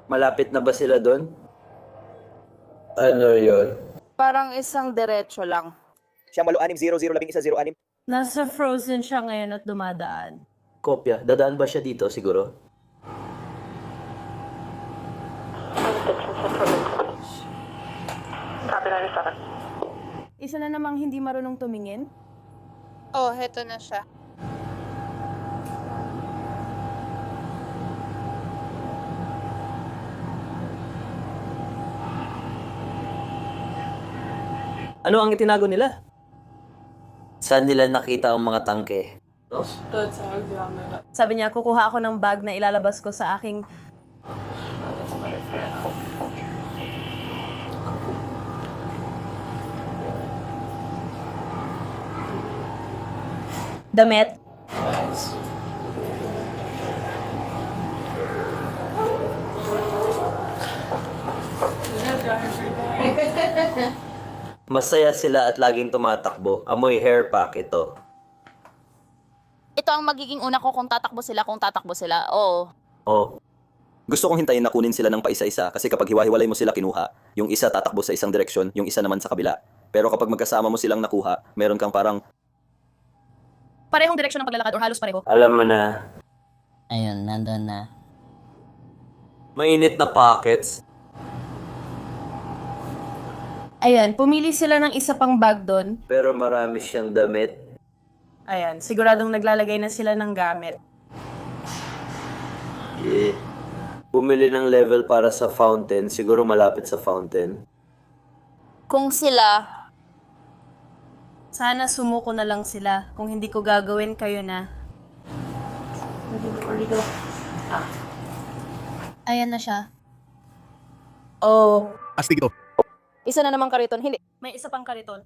S15: Malapit na ba sila doon? Ano yun?
S3: Parang isang diretso lang.
S5: Siyambalo 6001106.
S12: Nasa frozen siya ngayon at dumadaan.
S15: Kopya. Dadaan ba siya dito siguro?
S12: Isa na namang hindi marunong tumingin.
S3: Oh, heto na siya.
S15: Ano ang itinago nila? Saan nila nakita ang mga tangke?
S12: Sabi niya, kukuha ako ng bag na ilalabas ko sa aking... damit.
S15: Masaya sila at laging tumatakbo. Amoy hair pack ito.
S4: Ito ang magiging una ko kung tatakbo sila. Oo.
S14: Oh. Gusto kong hintayin na kunin sila ng paisa-isa kasi kapag hiwa-hiwalay mo sila kinuha, yung isa tatakbo sa isang direksyon, yung isa naman sa kabila. Pero kapag magkasama mo silang nakuha, meron kang parang...
S12: Parehong direksyon ng paglalakad or halos pareho.
S15: Alam mo na. Ayun, nandun na. Mainit na pockets.
S12: Ayan, pumili sila ng isa pang bag doon.
S15: Pero marami siyang damit.
S12: Ayan, siguradong naglalagay na sila ng gamit.
S15: Bumili ng level para sa fountain. Siguro malapit sa fountain.
S4: Kung sila,
S12: Sana sumuko na lang sila. Kung hindi ko gagawin, kayo na.
S16: Ayan na siya.
S12: Oh.
S13: Astig ito.
S12: Isa na namang kariton. Hindi. May isa pang kariton.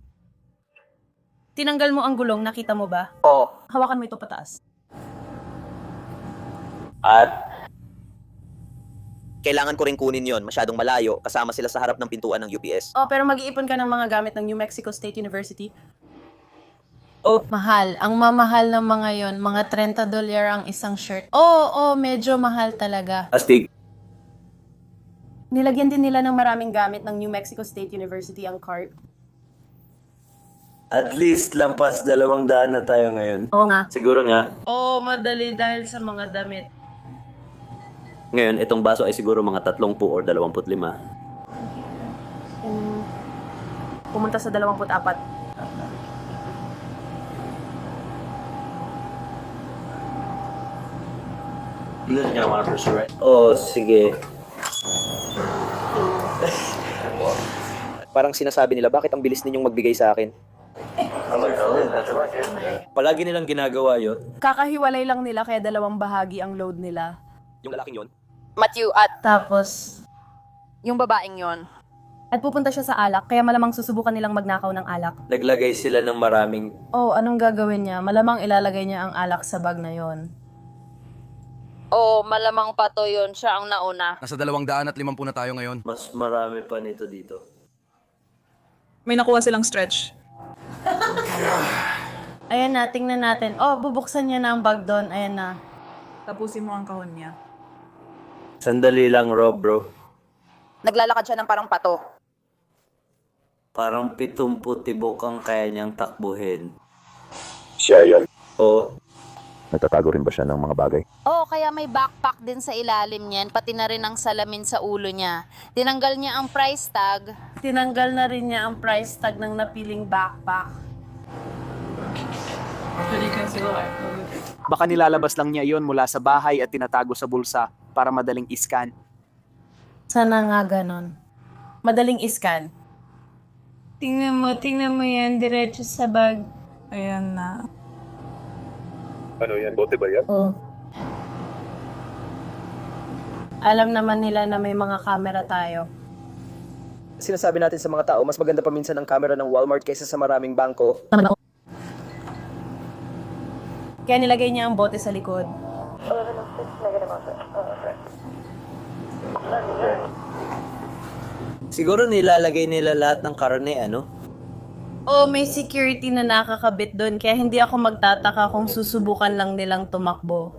S12: Tinanggal mo ang gulong, nakita mo ba?
S14: Oo.
S12: Hawakan mo ito pataas.
S14: At
S5: Kailangan ko rin kunin yon, masyadong malayo, kasama sila sa harap ng pintuan ng UPS.
S12: Oh, pero mag-iipon ka ng mga gamit ng New Mexico State University. Oh, mahal. Ang mamahal ng mga yon, mga $30 ang isang shirt. Oo, medyo mahal talaga.
S14: astig.
S12: Nilagyan din nila ng maraming gamit ng New Mexico State University ang cart.
S14: At least lampas 200 na tayo ngayon.
S12: Oo nga.
S14: Siguro nga.
S12: Oo, madali dahil sa mga damit.
S14: Ngayon, itong baso ay siguro mga 30 or 25.
S12: Pumunta sa 24.
S14: Oh, sige.
S5: Parang sinasabi nila, bakit ang bilis ninyong magbigay sa akin?
S14: Palagi nilang ginagawa yun.
S12: Kakahiwalay lang nila kaya 2 bahagi ang load nila.
S5: Yung lalaking yon?
S16: Matthew at
S12: Tapos,
S16: yung babaeng yon.
S12: at pupunta siya sa alak, kaya malamang susubukan nilang magnakaw ng alak.
S14: Naglagay sila ng maraming...
S12: Oh, anong gagawin niya? Malamang ilalagay niya ang alak sa bag na yon.
S16: Oo, malamang pa to yun. Siya ang nauna.
S13: Nasa 250 na tayo ngayon.
S14: Mas marami pa nito dito.
S17: May nakuha silang stretch.
S12: Ayan na, tingnan natin. Oh, bubuksan niya na ang bag doon. Ayan na.
S17: Tapusin mo ang kahon niya.
S14: Sandali lang, Rob, bro.
S16: Naglalakad siya ng parang pato.
S14: Parang 70 tibok ang kaya niyang takbuhin.
S8: Siya yan.
S14: Oo.
S8: Nagtatago rin ba siya ng mga bagay?
S16: Oo, kaya may backpack din sa ilalim niyan, pati na rin ang salamin sa ulo niya. Tinanggal niya ang price tag.
S12: Tinanggal na rin niya ang price tag ng napiling backpack.
S18: Baka nilalabas lang niya yon mula sa bahay at tinatago sa bulsa para madaling iskan.
S12: Sana nga ganon. Madaling iskan. Tingnan mo yan, diretso sa bag.
S17: Ayan na.
S8: Ano yan? Bote ba yan?
S12: Oo. Alam naman nila na may mga camera tayo.
S5: Sinasabi natin sa mga tao, mas maganda pa minsan ang camera ng Walmart kaysa sa maraming bangko.
S12: Kaya nilagay niya ang bote sa likod.
S14: Siguro nilalagay nila lahat ng karne, ano?
S12: Oh, may security na nakakabit doon, kaya hindi ako magtataka kung susubukan lang nilang tumakbo.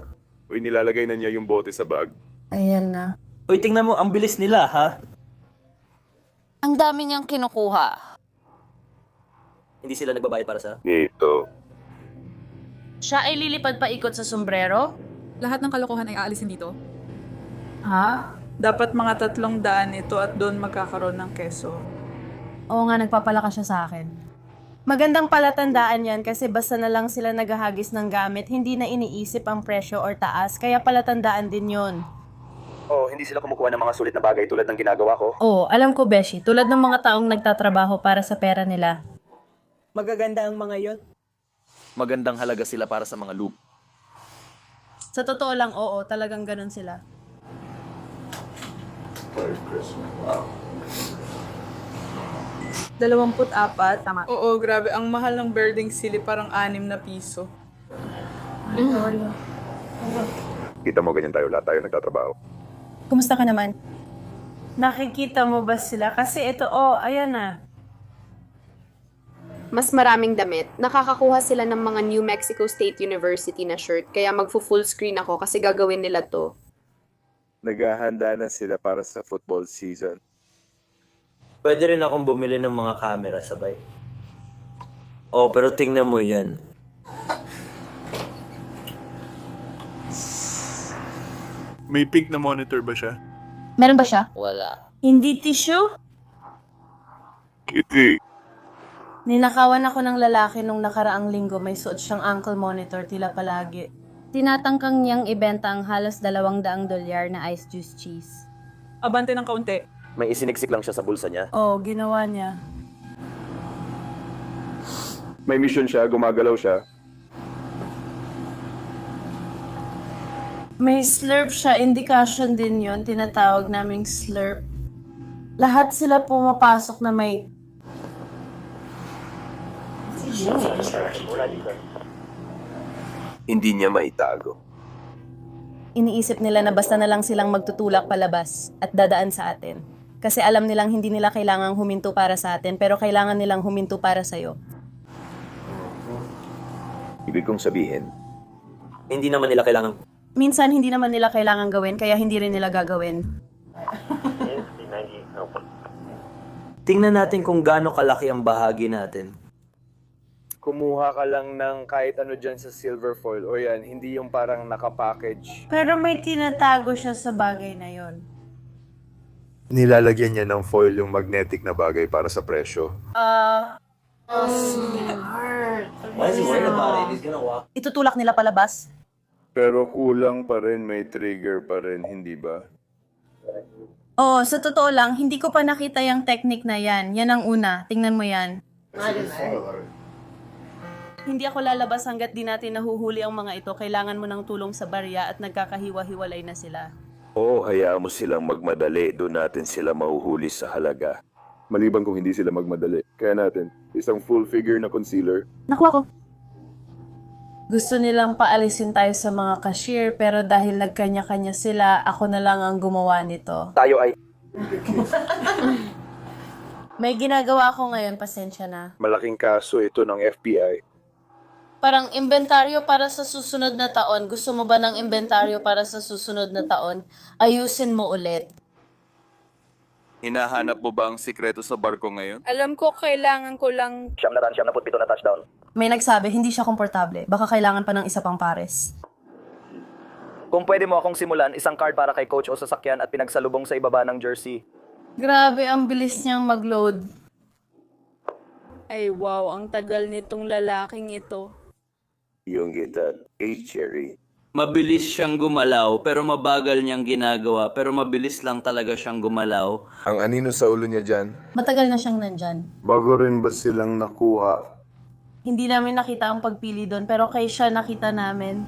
S8: Uy, nilalagay na niya yung bote sa bag.
S12: Ayan na.
S14: Uy, tingnan mo, ang bilis nila, ha?
S16: Ang dami niyang kinukuha.
S14: Hindi sila nagbabayad para sa...
S8: Ito.
S12: Siya ay lilipad pa ikot sa sombrero?
S17: Lahat ng kalokohan ay aalisin dito.
S12: Ha?
S17: Dapat mga 300 ito at doon magkakaroon ng keso.
S12: Oo nga, nagpapalakas siya sa akin. Magandang palatandaan yan kasi basta na lang sila naghahagis ng gamit, hindi na iniisip ang presyo or taas, kaya palatandaan din yon.
S5: Oh, hindi sila kumukuha ng mga sulit na bagay tulad ng ginagawa ko.
S12: Oo, alam ko, Beshi, tulad ng mga taong nagtatrabaho para sa pera nila.
S18: Magaganda ang mga yon. Magandang halaga sila para sa mga loop.
S12: Sa totoo lang, oo, talagang ganun sila.
S8: Merry Christmas. Wow.
S17: 24. Tama. Oo, grabe. Ang mahal ng birding sili, parang 6 na piso.
S8: Kita mo ganyan tayo, lahat tayo nagtatrabaho.
S12: Kumusta ka naman? Nakikita mo ba sila? Kasi ito, ayan na.
S19: Mas maraming damit. Nakakakuha sila ng mga New Mexico State University na shirt, kaya magfu-full screen ako kasi gagawin nila to.
S8: Naghahanda na sila para sa football season.
S14: Pwede rin akong bumili ng mga camera sabay. Oh, pero tingnan mo yan.
S8: May pink na monitor ba siya?
S16: Meron ba siya?
S14: Wala.
S12: Hindi tissue?
S8: Kitty.
S12: Ninakawan ako ng lalaki nung nakaraang linggo, may suot siyang ankle monitor tila palagi. Tinatangkang niyang ibenta ang halos $200 na ice juice cheese.
S17: Abante ng kaunti.
S5: May isiniksik lang siya sa bulsa niya.
S12: Oo, ginawa niya.
S11: May mission siya, gumagalaw siya.
S12: May slurp siya, indication din yon, tinatawag naming slurp. Lahat sila pumapasok na may...
S14: Hindi niya maitago.
S12: Iniisip nila na basta na lang silang magtutulak palabas at dadaan sa atin. Kasi alam nilang hindi nila kailangang huminto para sa atin, pero kailangan nilang huminto para sa'yo.
S14: Ibig kong sabihin, hindi naman nila kailangan...
S12: Minsan hindi naman nila kailangan gawin, kaya hindi rin nila gagawin.
S14: Tingnan natin kung gaano kalaki ang bahagi natin.
S10: Kumuha ka lang ng kahit ano dyan sa silver foil. O yan, hindi yung parang nakapackage.
S12: Pero may tinatago siya sa bagay na yon.
S11: Nilalagyan niya ng foil yung magnetic na bagay para sa presyo.
S12: Itutulak nila palabas?
S11: Pero kulang pa rin, may trigger pa rin, hindi ba?
S12: Oo, sa totoo lang, hindi ko pa nakita yung technique na yan. Yan ang una. Tingnan mo yan. Hindi ako lalabas hanggat di natin nahuhuli ang mga ito. Kailangan mo ng tulong sa barya at nagkakahiwa-hiwalay na sila.
S14: Oo, hayaan mo silang magmadali. Doon natin sila mahuhuli sa halaga.
S11: Maliban kung hindi sila magmadali. Kaya natin, isang full figure na concealer.
S12: Nakuha ko. Gusto nilang paalisin tayo sa mga cashier, pero dahil nagkanya-kanya sila, ako na lang ang gumawa nito.
S14: Tayo ay...
S12: May ginagawa ako ngayon, pasensya na.
S11: Malaking kaso ito ng FBI.
S12: Parang inventaryo para sa susunod na taon. Gusto mo ba ng inventaryo para sa susunod na taon? Ayusin mo ulit.
S2: Hinahanap mo ba ang sikreto sa barko ngayon?
S17: Alam ko, kailangan ko lang...
S14: 77 na touchdown.
S12: May nagsabi, hindi siya komportable. Baka kailangan pa ng isa pang pares.
S14: Kung pwede mo akong simulan, isang card para kay coach o sasakyan at pinagsalubong sa ibaba ng jersey.
S12: Grabe, ang bilis niyang mag-load.
S17: Ay wow, ang tagal nitong lalaking ito.
S14: Yung kita, Cherry.
S15: Mabilis siyang gumalaw, pero mabagal niyang ginagawa, pero mabilis lang talaga siyang gumalaw.
S11: Ang anino sa ulo niya dyan.
S12: Matagal na siyang nandyan.
S11: Bago rin ba silang nakuha?
S12: Hindi namin nakita ang pagpili doon, pero kay siya nakita namin.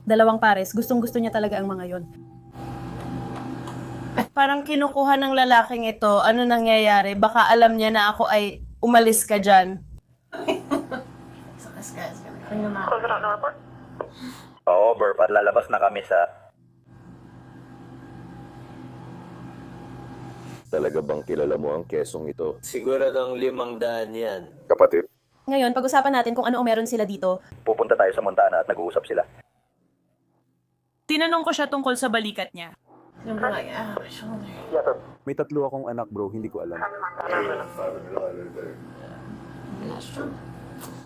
S12: Dalawang pares. Gustong-gusto niya talaga ang mga yon. Parang kinukuha ng lalaking ito. Ano nangyayari? Baka alam niya na ako ay umalis ka dyan.
S14: Oo, Burp, at lalabas na kami sa... Talaga bang kilala mo ang kesong ito? Siguradong 500 yan.
S11: Kapatid.
S12: Ngayon, pag-usapan natin kung ano ang meron sila dito.
S14: Pupunta tayo sa Montana at nag-uusap sila.
S12: Tinanong ko siya tungkol sa balikat niya.
S11: May 3 akong anak bro, hindi ko alam.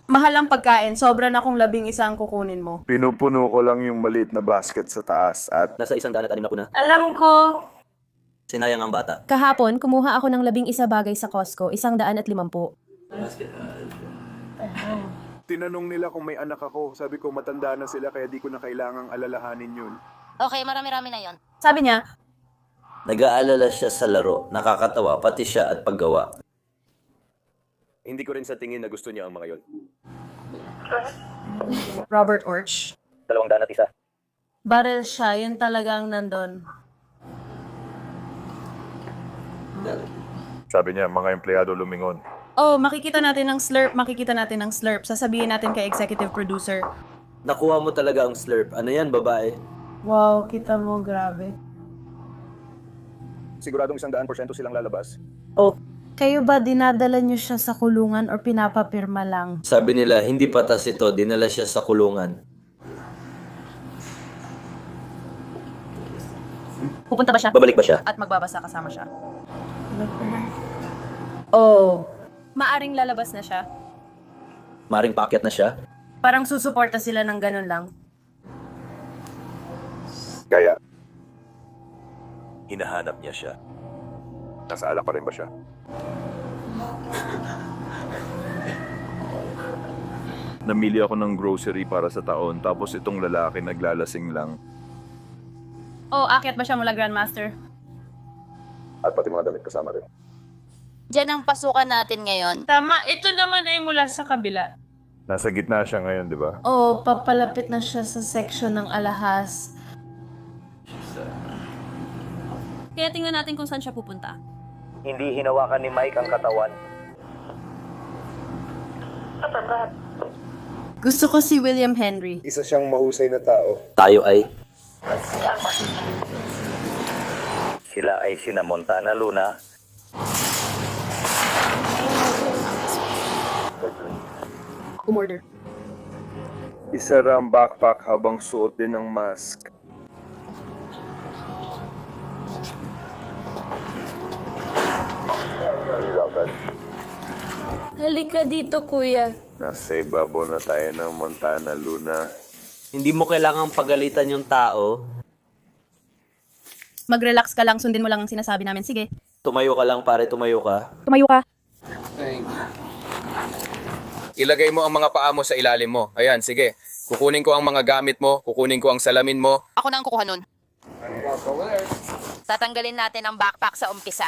S12: Mahal ang pagkain. Sobra na kung 11 ang kukunin mo.
S11: Pinupuno ko lang yung maliit na basket sa taas at...
S14: Nasa 106 na ko na.
S12: Alam ko.
S14: Sinayang ang bata.
S12: Kahapon, kumuha ako ng 11 bagay sa Costco. 150.
S11: Tinanong nila kung may anak ako. Sabi ko matanda na sila kaya di ko na kailangang alalahanin yun.
S16: Okay, marami-rami na yon.
S12: Sabi niya,
S14: Nag-aalala siya sa laro, nakakatawa, pati siya at paggawa. Hindi ko rin sa tingin na gusto niya ang mga yon.
S12: Robert Orch.
S14: 201.
S12: Barrel siya. Yun talagang nandun.
S11: Sabi niya, mga empleyado lumingon.
S12: Oh, makikita natin ng slurp. Makikita natin ng slurp. Sasabihin natin kay executive producer.
S14: Nakuha mo talaga ang slurp. Ano yan, babae?
S12: Wow, kita mo. Grabe.
S11: Siguradong 100% silang lalabas.
S12: Oh. Kayo ba dinadala niyo siya sa kulungan or pinapapirma lang?
S14: Sabi nila, hindi patas ito, dinala siya sa kulungan.
S12: Pupunta ba siya?
S14: Babalik ba siya?
S12: At magbabasa kasama siya. Oh. Maaring lalabas na siya.
S14: Maring paakyat na siya?
S12: Parang susuporta sila ng ganun lang.
S11: Kaya,
S14: Hinahanap niya siya.
S11: nasa alak pa rin ba siya? Namili ako ng grocery para sa taon tapos itong lalaki naglalasing lang.
S12: Oh, akyat ba siya mula Grandmaster?
S11: At pati mga damit kasama rin.
S16: Diyan ang pasukan natin ngayon.
S12: Tama, ito naman ay mula sa kabila.
S8: Nasa gitna siya ngayon, di ba?
S12: Oo, papalapit na siya sa section ng alahas.
S20: Kaya tingnan natin kung saan siya pupunta.
S18: Hindi hinawakan ni Mike ang katawan.
S12: Gusto ko si William Henry.
S11: Isa siyang mahusay na tao.
S14: Tayo ay
S18: Sila ay sina Montana Luna,
S12: Umorder.
S11: Isara ang backpack habang suot din ng mask.
S12: Halika dito, kuya.
S11: Nasa ibabaw na tayo ng Montana Luna.
S15: Hindi mo kailangang pagalitan yung tao.
S20: Mag-relax ka lang, sundin mo lang ang sinasabi namin. Sige.
S14: tumayo ka lang pare, tumayo ka.
S20: Tumayo ka.
S10: Ilagay mo ang mga paa mo sa ilalim mo. Ayan, sige. Kukunin ko ang mga gamit mo, kukunin ko ang salamin mo.
S16: Ako na ang kukuha nun. Tatanggalin natin ang backpack sa umpisa.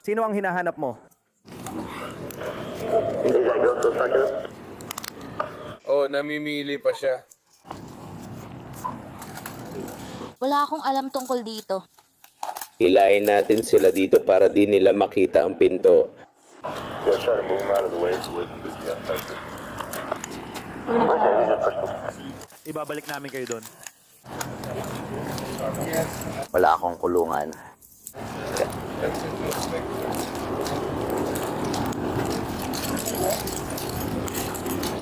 S18: Sino ang hinahanap mo?
S10: Oh, namimili pa siya.
S16: Wala akong alam tungkol dito.
S21: Hilahin natin sila dito para di nila makita ang pinto.
S18: Ibabalik namin kayo doon.
S14: Wala akong kulungan.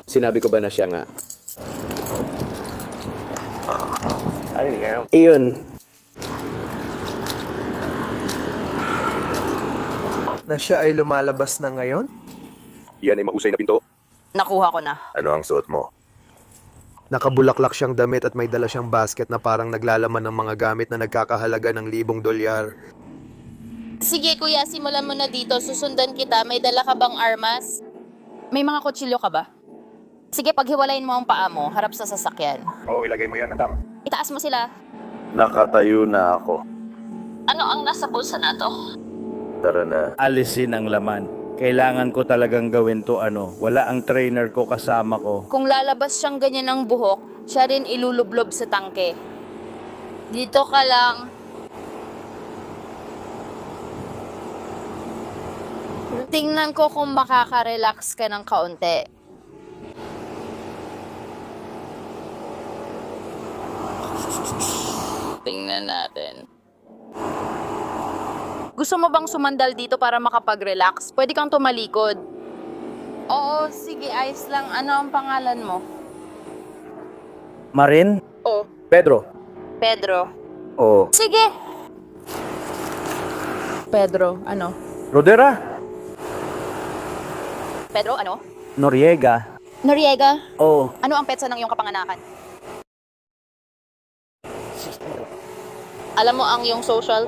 S21: Sinabi ko ba na siya nga? Iyon.
S22: Na siya ay lumalabas na ngayon?
S11: Yan ay mahusay na pinto.
S16: Nakuha ko na.
S11: Ano ang suot mo?
S22: Nakabulaklak siyang damit at may dala siyang basket na parang naglalaman ng mga gamit na nagkakahalaga ng $1,000.
S16: Sige kuya, simulan mo na dito. Susundan kita. May dala ka bang armas? May mga kutsilyo ka ba? Sige, paghiwalayin mo ang paa mo, harap sa sasakyan.
S11: Oo, ilagay mo yan, Adam.
S16: Itaas mo sila.
S21: Nakatayo na ako.
S16: Ano ang nasa bulsa na to?
S21: Tara na.
S23: Alisin ang laman. Kailangan ko talagang gawin to Wala ang trainer ko kasama ko.
S16: Kung lalabas siyang ganyan ng buhok, siya rin ilulublob sa tangke. Dito ka lang. Tingnan ko kung makaka-relax ka ng kaunti. Tingnan natin. Gusto mo bang sumandal dito para makapag-relax? Pwede kang tumalikod. Oo, sige, ayos lang. Ano ang pangalan mo?
S23: Marin?
S16: Oo.
S23: Pedro?
S16: Pedro.
S23: Oo.
S16: Sige! Pedro, ano?
S23: Rodera?
S16: Pedro, ano?
S23: Noriega?
S16: Noriega?
S23: Oo.
S16: Ano ang petsa ng iyong kapanganakan? Alam mo ang iyong social?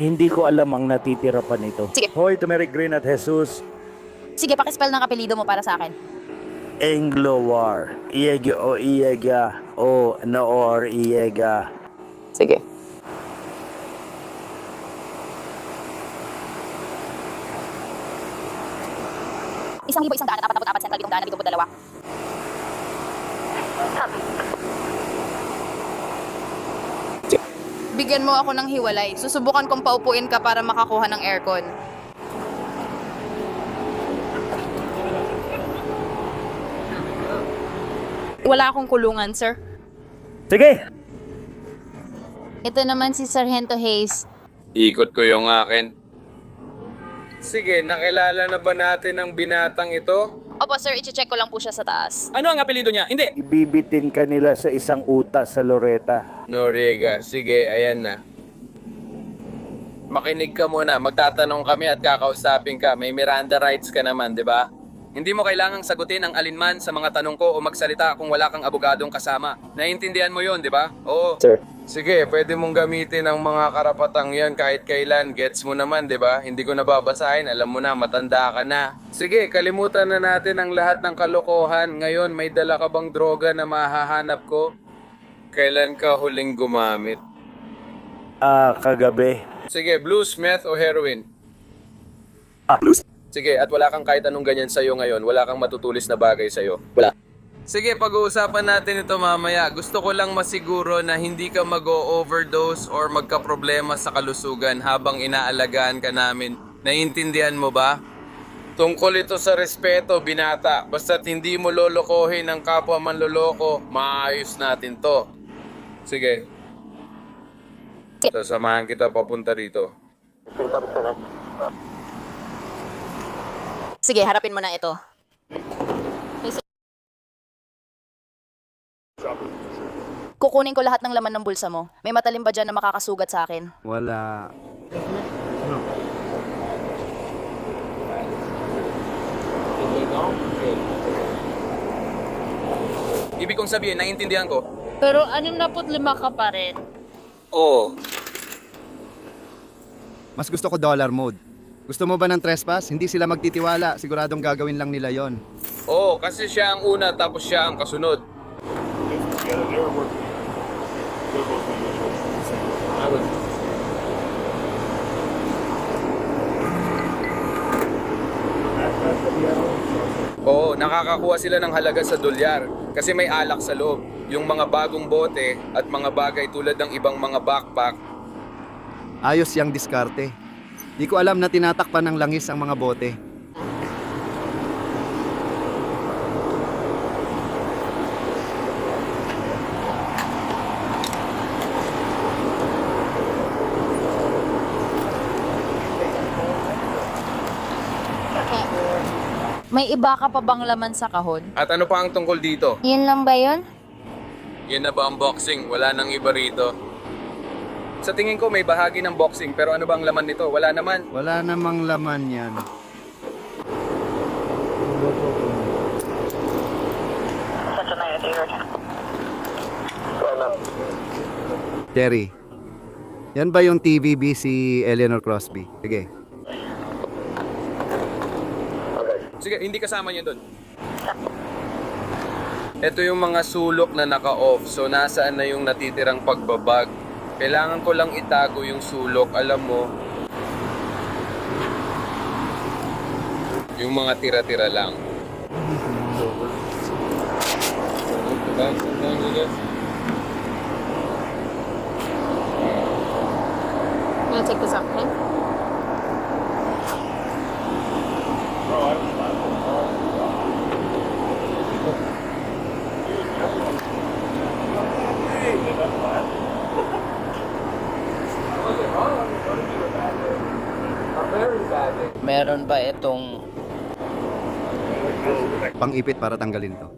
S23: Hindi ko alam ang natitira pa nito.
S16: Sige.
S23: Hoy, Tumeric Green at Jesus.
S16: Sige, pakispell ng apelido mo para sa akin.
S23: Englowar. Iega o Iega. O Noor Iega.
S16: Sige. Isang libo, 100, 444, sentral, 772. Bigyan mo ako ng hiwalay. Susubukan kong paupuin ka para makakuha ng aircon. Wala akong kulungan, sir.
S23: Sige!
S16: Ito naman si Sargento Hayes.
S10: Ikot ko yung akin. Sige, nakilala na ba natin ang binatang ito?
S16: Opo, sir. I-check ko lang po siya sa taas.
S10: Ano ang apelido niya? Hindi.
S23: Ibibitin ka nila sa isang utas sa Loretta.
S10: Noriega. Sige, ayan na. Makinig ka muna. Magtatanong kami at kakausapin ka. May Miranda rights ka naman, di ba?
S1: Hindi mo kailangang sagutin ang alinman sa mga tanong ko o magsalita kung wala kang abogadong kasama. Naiintindihan mo yon, di ba? Oo.
S5: Sir.
S1: Sige, pwede mong gamitin ang mga karapatang yan kahit kailan. Gets mo naman, di ba? Hindi ko nababasahin. Alam mo na, matanda ka na. Sige, kalimutan na natin ang lahat ng kalokohan. Ngayon, may dala ka bang droga na mahahanap ko? Kailan ka huling gumamit?
S23: Kagabi.
S1: Sige, blues, meth o heroin?
S23: Blues.
S1: Sige, at wala kang kahit anong ganyan sa'yo ngayon. Wala kang matutulis na bagay sa'yo.
S5: Wala.
S1: Sige, pag-uusapan natin ito mamaya. Gusto ko lang masiguro na hindi ka mag-overdose or magka-problema sa kalusugan habang inaalagaan ka namin. Naiintindihan mo ba? Tungkol ito sa respeto, binata. Basta't hindi mo lolokohin ang kapwa manloloko, maayos natin to. Sige. Sasamahan kita papunta rito.
S16: Sige, harapin mo na ito. Kukunin ko lahat ng laman ng bulsa mo. May matalim ba dyan na makakasugat sa akin?
S23: Wala.
S1: Ibig kong sabihin, naiintindihan ko.
S16: Pero 65 ka pa rin.
S1: Oo.
S6: Mas gusto ko dollar mode. Gusto mo ba ng trespass? Hindi sila magtitiwala. Siguradong gagawin lang nila yon.
S1: Oo, kasi siya ang una tapos siya ang kasunod. Oo, nakakakuha sila ng halaga sa dolyar kasi may alak sa loob. Yung mga bagong bote at mga bagay tulad ng ibang mga backpack.
S6: Ayos yang diskarte. Di ko alam na tinatakpan ng langis ang mga bote.
S16: May iba ka pa bang laman sa kahon?
S1: At ano pa ang tungkol dito?
S16: Yun lang ba yun?
S1: Yan na ba ang boxing? Wala nang iba rito. Sa tingin ko may bahagi ng boxing pero ano ba ang laman nito? Wala naman.
S6: Wala namang laman yan. Terry, yan ba yung TVB si Eleanor Crosby? Sige.
S1: Sige, hindi kasama niyo doon. Ito yung mga sulok na naka-off. So, nasaan na yung natitirang pagbabag? Kailangan ko lang itago yung sulok. Alam mo, yung mga tira-tira lang.
S19: Wanna take this out, okay?
S15: Meron ba itong
S6: Pang-ipit para tanggalin to.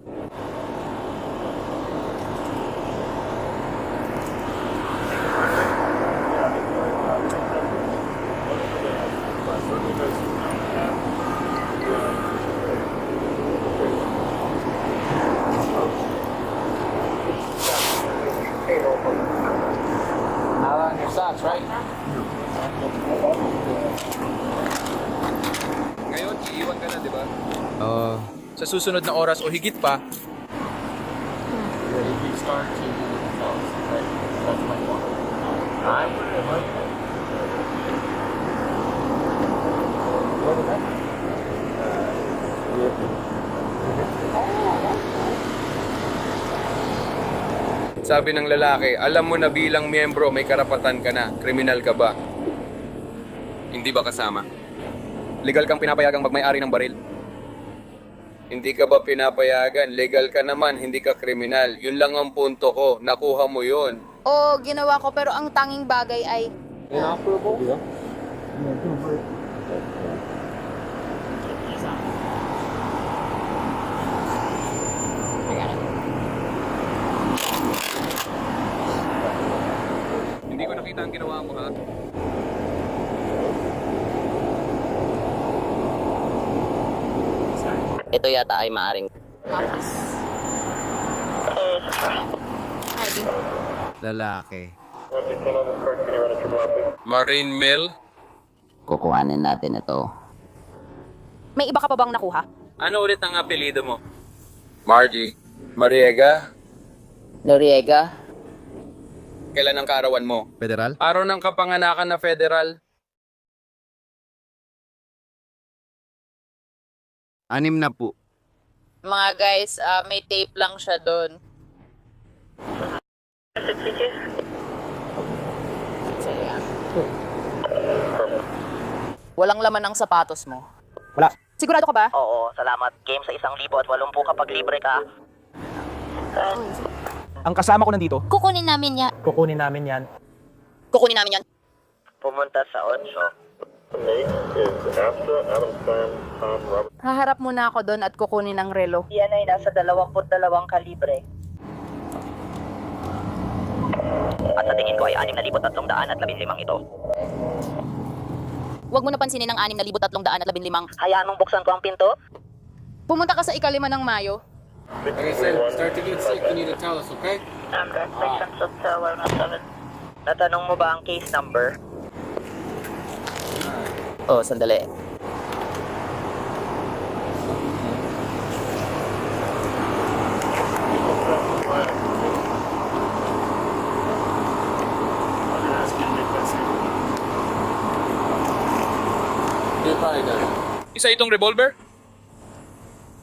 S1: Right? Ngayon, iiwan ka na, di ba?
S6: Oo.
S1: Sa susunod na oras o higit pa, sabi ng lalaki, alam mo na bilang miyembro may karapatan ka na, kriminal ka ba? Hindi ba kasama? Legal kang pinapayagang magmay-ari ng baril? Hindi ka ba pinapayagan? Legal ka naman, hindi ka kriminal. Yun lang ang punto ko, nakuha mo yun.
S16: Oo, ginawa ko pero ang tanging bagay ay...
S1: Inoperable? Hindi ko nakita ang ginawa mo, ha?
S15: Ito yata ay maaring...
S6: Lalaki.
S1: Marine Mill?
S15: Kukuhanin natin ito.
S16: May iba ka pa bang nakuha?
S1: Ano ulit ang apelido mo? Margie. Mariega?
S15: Noriega?
S1: Kailan ang kaarawan mo?
S6: Federal?
S1: Araw ng kapanganakan na federal.
S6: 6 na po.
S16: Mga guys, may tape lang siya doon. Walang laman ang sapatos mo.
S11: Wala.
S16: Sigurado ka ba?
S15: Oo, salamat. Game sa 1,080 kapag libre ka.
S11: Ang kasama ko nandito,
S16: Kukunin namin yan.
S11: kukunin namin yan.
S16: Kukunin namin yan.
S15: Pumunta sa 8.
S16: Haharap muna ako doon at kukunin ang relo.
S15: Yan ay nasa 22 kalibre. At sa tingin ko ay 6,315 ito.
S16: Huwag mo na pansinin ang 6,315.
S15: Hayaan mong buksan ko ang pinto?
S16: Pumunta ka sa 5 ng Mayo.
S1: Like I said, start to get sick, you need to tell us, okay?
S15: Natanong mo ba ang case number? Oh, sandali.
S1: Isa itong revolver?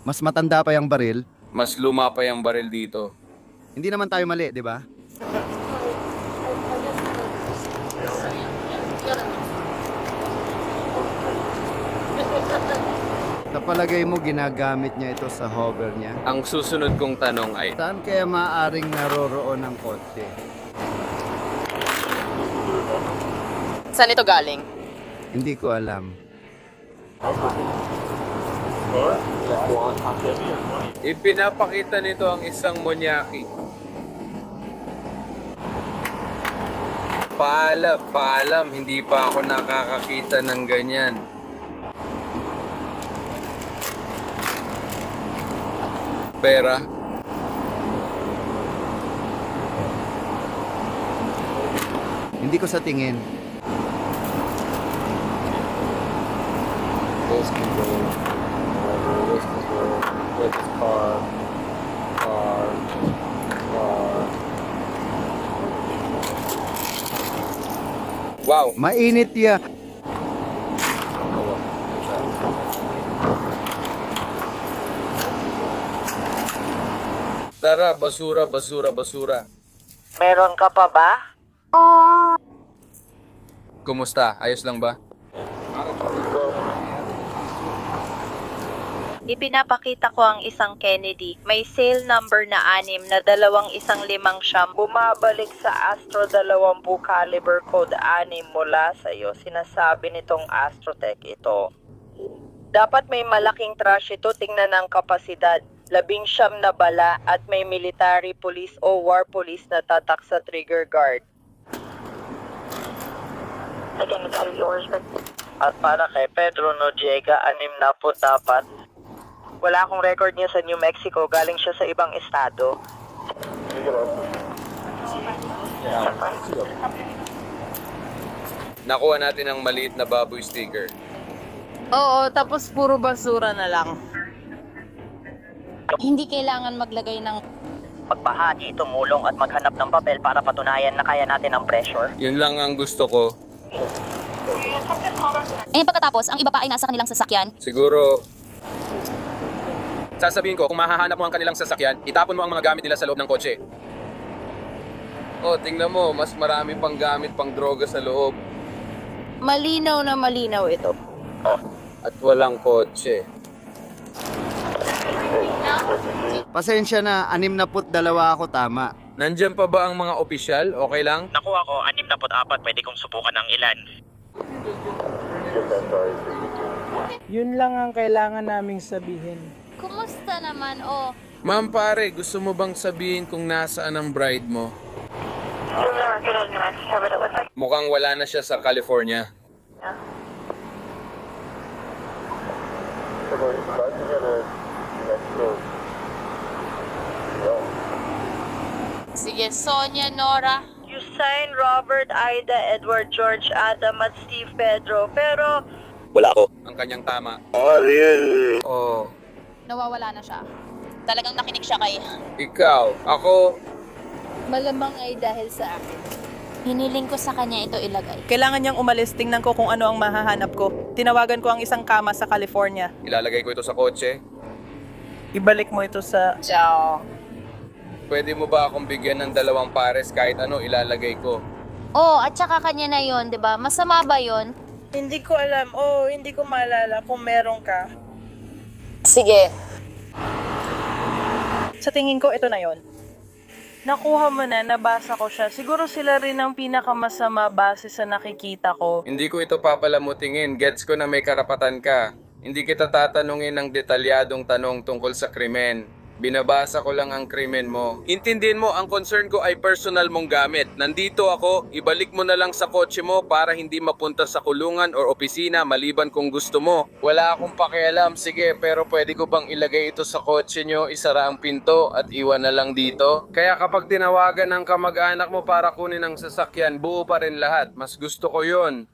S6: Mas matanda pa yung baril.
S1: Mas luma pa yung baril dito.
S6: Hindi naman tayo mali, di ba? Napalagay mo ginagamit niya ito sa hover niya.
S1: Ang susunod kong tanong ay,
S6: Saan kaya maaaring naroroon ng kotse?
S16: Saan ito galing?
S6: Hindi ko alam.
S1: ipinapakita nito ang isang monyaki. Paalam, hindi pa ako nakakakita ng ganyan. Pera?
S6: Hindi ko sa tingin.
S1: Wow!
S6: Mainit ya.
S1: Tara, basura.
S15: Meron ka pa ba?
S1: Kumusta? Ayos lang ba?
S4: Ipinapakita ko ang isang Kennedy. May sale number na 6 na 215 siyam. Bumabalik sa Astro 20 caliber code 6 mula sa iyo. Sinasabi nitong Astrotech ito. Dapat may malaking trash ito. Tingnan ang kapasidad. 19 na bala at may military police o war police na tatak sa trigger guard.
S15: At para kay Pedro Noriega, 6 na po dapat. Wala akong record niya sa New Mexico. Galing siya sa ibang estado.
S1: Nakuha natin ang maliit na baboy sticker.
S16: Oo, tapos puro basura na lang. Hindi kailangan maglagay ng...
S15: Magpahagi, tumulong at maghanap ng papel para patunayan na kaya natin ang pressure.
S1: Yun lang ang gusto ko.
S16: Eh pagkatapos, ang iba pa ay nasa kanilang sasakyan.
S1: Siguro, sasabihin ko, kung mahahanap mo ang kanilang sasakyan, itapon mo ang mga gamit nila sa loob ng kotse. Oh, tingnan mo, mas marami pang gamit pang droga sa loob.
S16: Malinaw na malinaw ito.
S1: At walang kotse.
S6: Pasensya na, 62 ako tama.
S1: Nandyan pa ba ang mga opisyal? Okay lang?
S15: Nakuha ko, 64. Pwede kong subukan ng ilan.
S17: Yun lang ang kailangan naming sabihin.
S16: Kumusta naman, oh?
S1: Ma'am pare, gusto mo bang sabihin kung nasaan ang bride mo? Mukhang wala na siya sa California.
S16: Sige, Sonia, Nora.
S4: Usain, Robert, Aida, Edward, George, Adam, at Steve Pedro. Pero
S14: Wala ako.
S1: Ang kanyang tama. Oh,
S16: Nawawala na siya. Talagang nakinig siya kay...
S1: ikaw, ako,
S16: Malamang ay dahil sa akin. Hiniling ko sa kanya ito ilagay.
S15: Kailangan niyang umalis, tingnan ko kung ano ang mahahanap ko. Tinawagan ko ang isang kama sa California.
S1: ilalagay ko ito sa kotse.
S15: Ibalik mo ito sa...
S16: Ciao.
S1: Pwede mo ba akong bigyan ng 2 pares kahit ano ilalagay ko?
S16: Oh, at saka kanya na yon, 'di ba? Masama ba yon?
S15: Hindi ko alam. Hindi ko maalala kung meron ka.
S16: Sige.
S15: Sa tingin ko, ito na yon. Nakuha mo na, nabasa ko siya. Siguro sila rin ang pinakamasama base sa nakikita ko.
S1: Hindi ko ito papalamutingin. Gets ko na may karapatan ka. Hindi kita tatanungin ng detalyadong tanong tungkol sa krimen. Binabasa ko lang ang krimen mo. Intindihin mo, ang concern ko ay personal mong gamit. Nandito ako, ibalik mo na lang sa kotse mo para hindi mapunta sa kulungan o opisina maliban kung gusto mo. Wala akong pakialam, sige, pero pwede ko bang ilagay ito sa kotse nyo, isara ang pinto at iwan na lang dito? Kaya kapag tinawagan ng kamag-anak mo para kunin ang sasakyan, buo pa rin lahat. Mas gusto ko yun.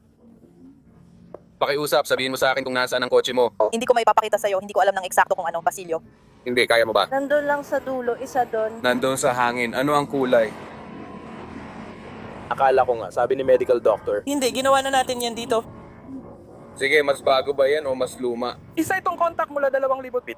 S1: Pakiusap, sabihin mo sa akin kung nasaan ang kotse mo.
S15: Hindi ko maipapakita sa'yo. Hindi ko alam ng eksakto kung ano, Basilio.
S1: Hindi, kaya mo ba?
S4: nandun lang sa dulo, isa doon.
S1: Nandun sa hangin. Ano ang kulay?
S18: Akala ko nga, sabi ni medical doctor.
S15: Hindi, ginawa na natin yan dito.
S1: Sige, mas bago ba yan o mas luma?
S15: Isa itong contact mula 2007.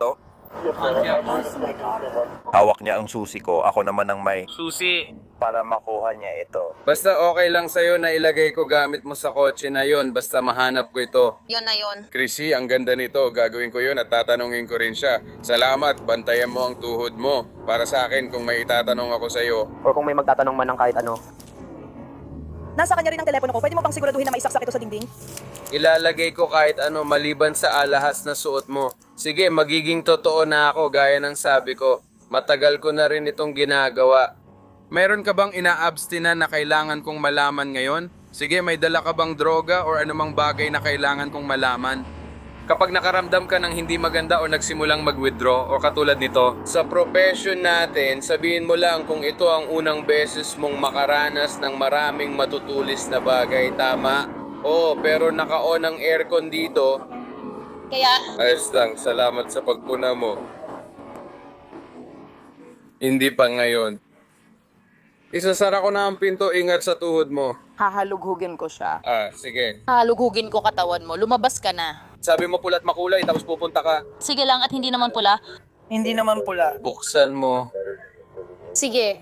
S18: Hawak niya ang susi ko, ako naman ang may
S1: Susi.
S18: para makuha niya ito.
S1: Basta okay lang sa'yo na ilagay ko gamit mo sa kotse na yon. Basta mahanap ko ito.
S16: Yon na yon.
S1: Chrissy, ang ganda nito. Gagawin ko yun at tatanungin ko rin siya. Salamat, bantayan mo ang tuhod mo. Para sa akin kung may itatanong ako sa'yo.
S5: Or kung may magtatanong man ng kahit ano.
S15: Nasa kanya rin ang telepono ko. Pwede mo bang siguraduhin na maisaksak ito sa dingding?
S1: Ilalagay ko kahit ano maliban sa alahas na suot mo. Sige, magiging totoo na ako gaya ng sabi ko. Matagal ko na rin itong ginagawa. Meron ka bang ina-abstinan na kailangan kong malaman ngayon? Sige, may dala ka bang droga o anumang bagay na kailangan kong malaman? Kapag nakaramdam ka ng hindi maganda o nagsimulang mag-withdraw o katulad nito, sa profession natin, sabihin mo lang kung ito ang unang beses mong makaranas ng maraming matutulis na bagay, tama? Oo, pero naka-on ang aircon dito.
S16: Kaya,
S1: Ayos lang, salamat sa pagpuna mo. Hindi pa ngayon. Isasara ko na ang pinto, ingat sa tuhod mo.
S15: Hahalughugin ko siya.
S1: Sige.
S16: halugugin ko katawan mo. Lumabas ka na.
S1: Sabi mo pula't makulay, tapos pupunta ka.
S16: Sige lang at hindi naman pula.
S15: Hindi naman pula.
S1: Buksan mo.
S16: Sige.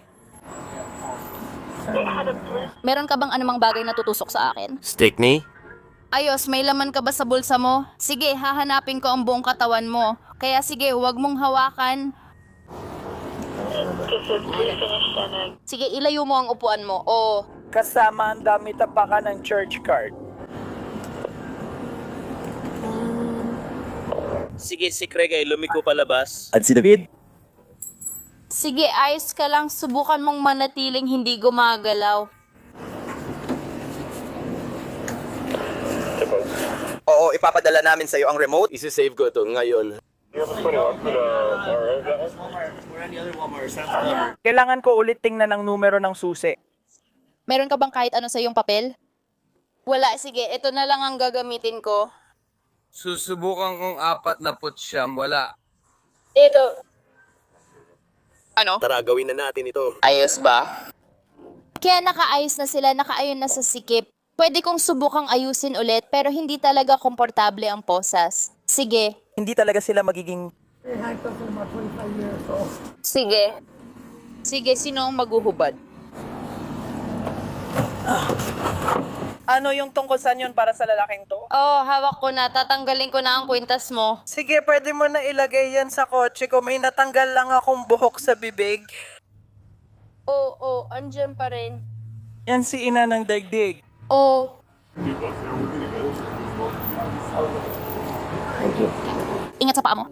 S16: Meron ka bang anumang bagay na tutusok sa akin?
S18: Stickney?
S16: Ayos, may laman ka ba sa bulsa mo? Sige, hahanapin ko ang buong katawan mo. Kaya sige, huwag mong hawakan. Sige, ilayo mo ang upuan mo. O,
S15: Kasama ang dami tapakan ng church card.
S18: Sige, si Craig ay lumiko palabas.
S23: At si David?
S16: sige, ayos ka lang. Subukan mong manatiling hindi gumagalaw.
S14: Oo, ipapadala namin sa'yo ang remote.
S18: Isi-save ko ito ngayon.
S15: Kailangan ko ulit tingnan ang numero ng susi.
S16: Meron ka bang kahit ano sa iyong papel? Wala, sige. Ito na lang ang gagamitin ko.
S1: Susubukan kong 49, wala.
S16: Dito.
S15: Ano?
S18: Tara, gawin na natin ito.
S16: Ayos ba? Kaya nakaayos na sila, nakaayon na sa sikip. Pwede kong subukang ayusin ulit pero hindi talaga komportable ang posas. Sige.
S15: Hindi talaga sila magiging...
S16: Sige. Sige, sino ang maghuhubad?
S15: Ano yung tungkol saan yun para sa lalaking to?
S16: Oh, hawak ko na. Tatanggalin ko na ang kwintas mo.
S15: Sige, pwede mo na ilagay yan sa kotse ko. May natanggal lang akong buhok sa bibig.
S16: Oo, andyan pa rin.
S15: Yan si ina ng daigdig.
S16: Oh. Ingat sa paa mo.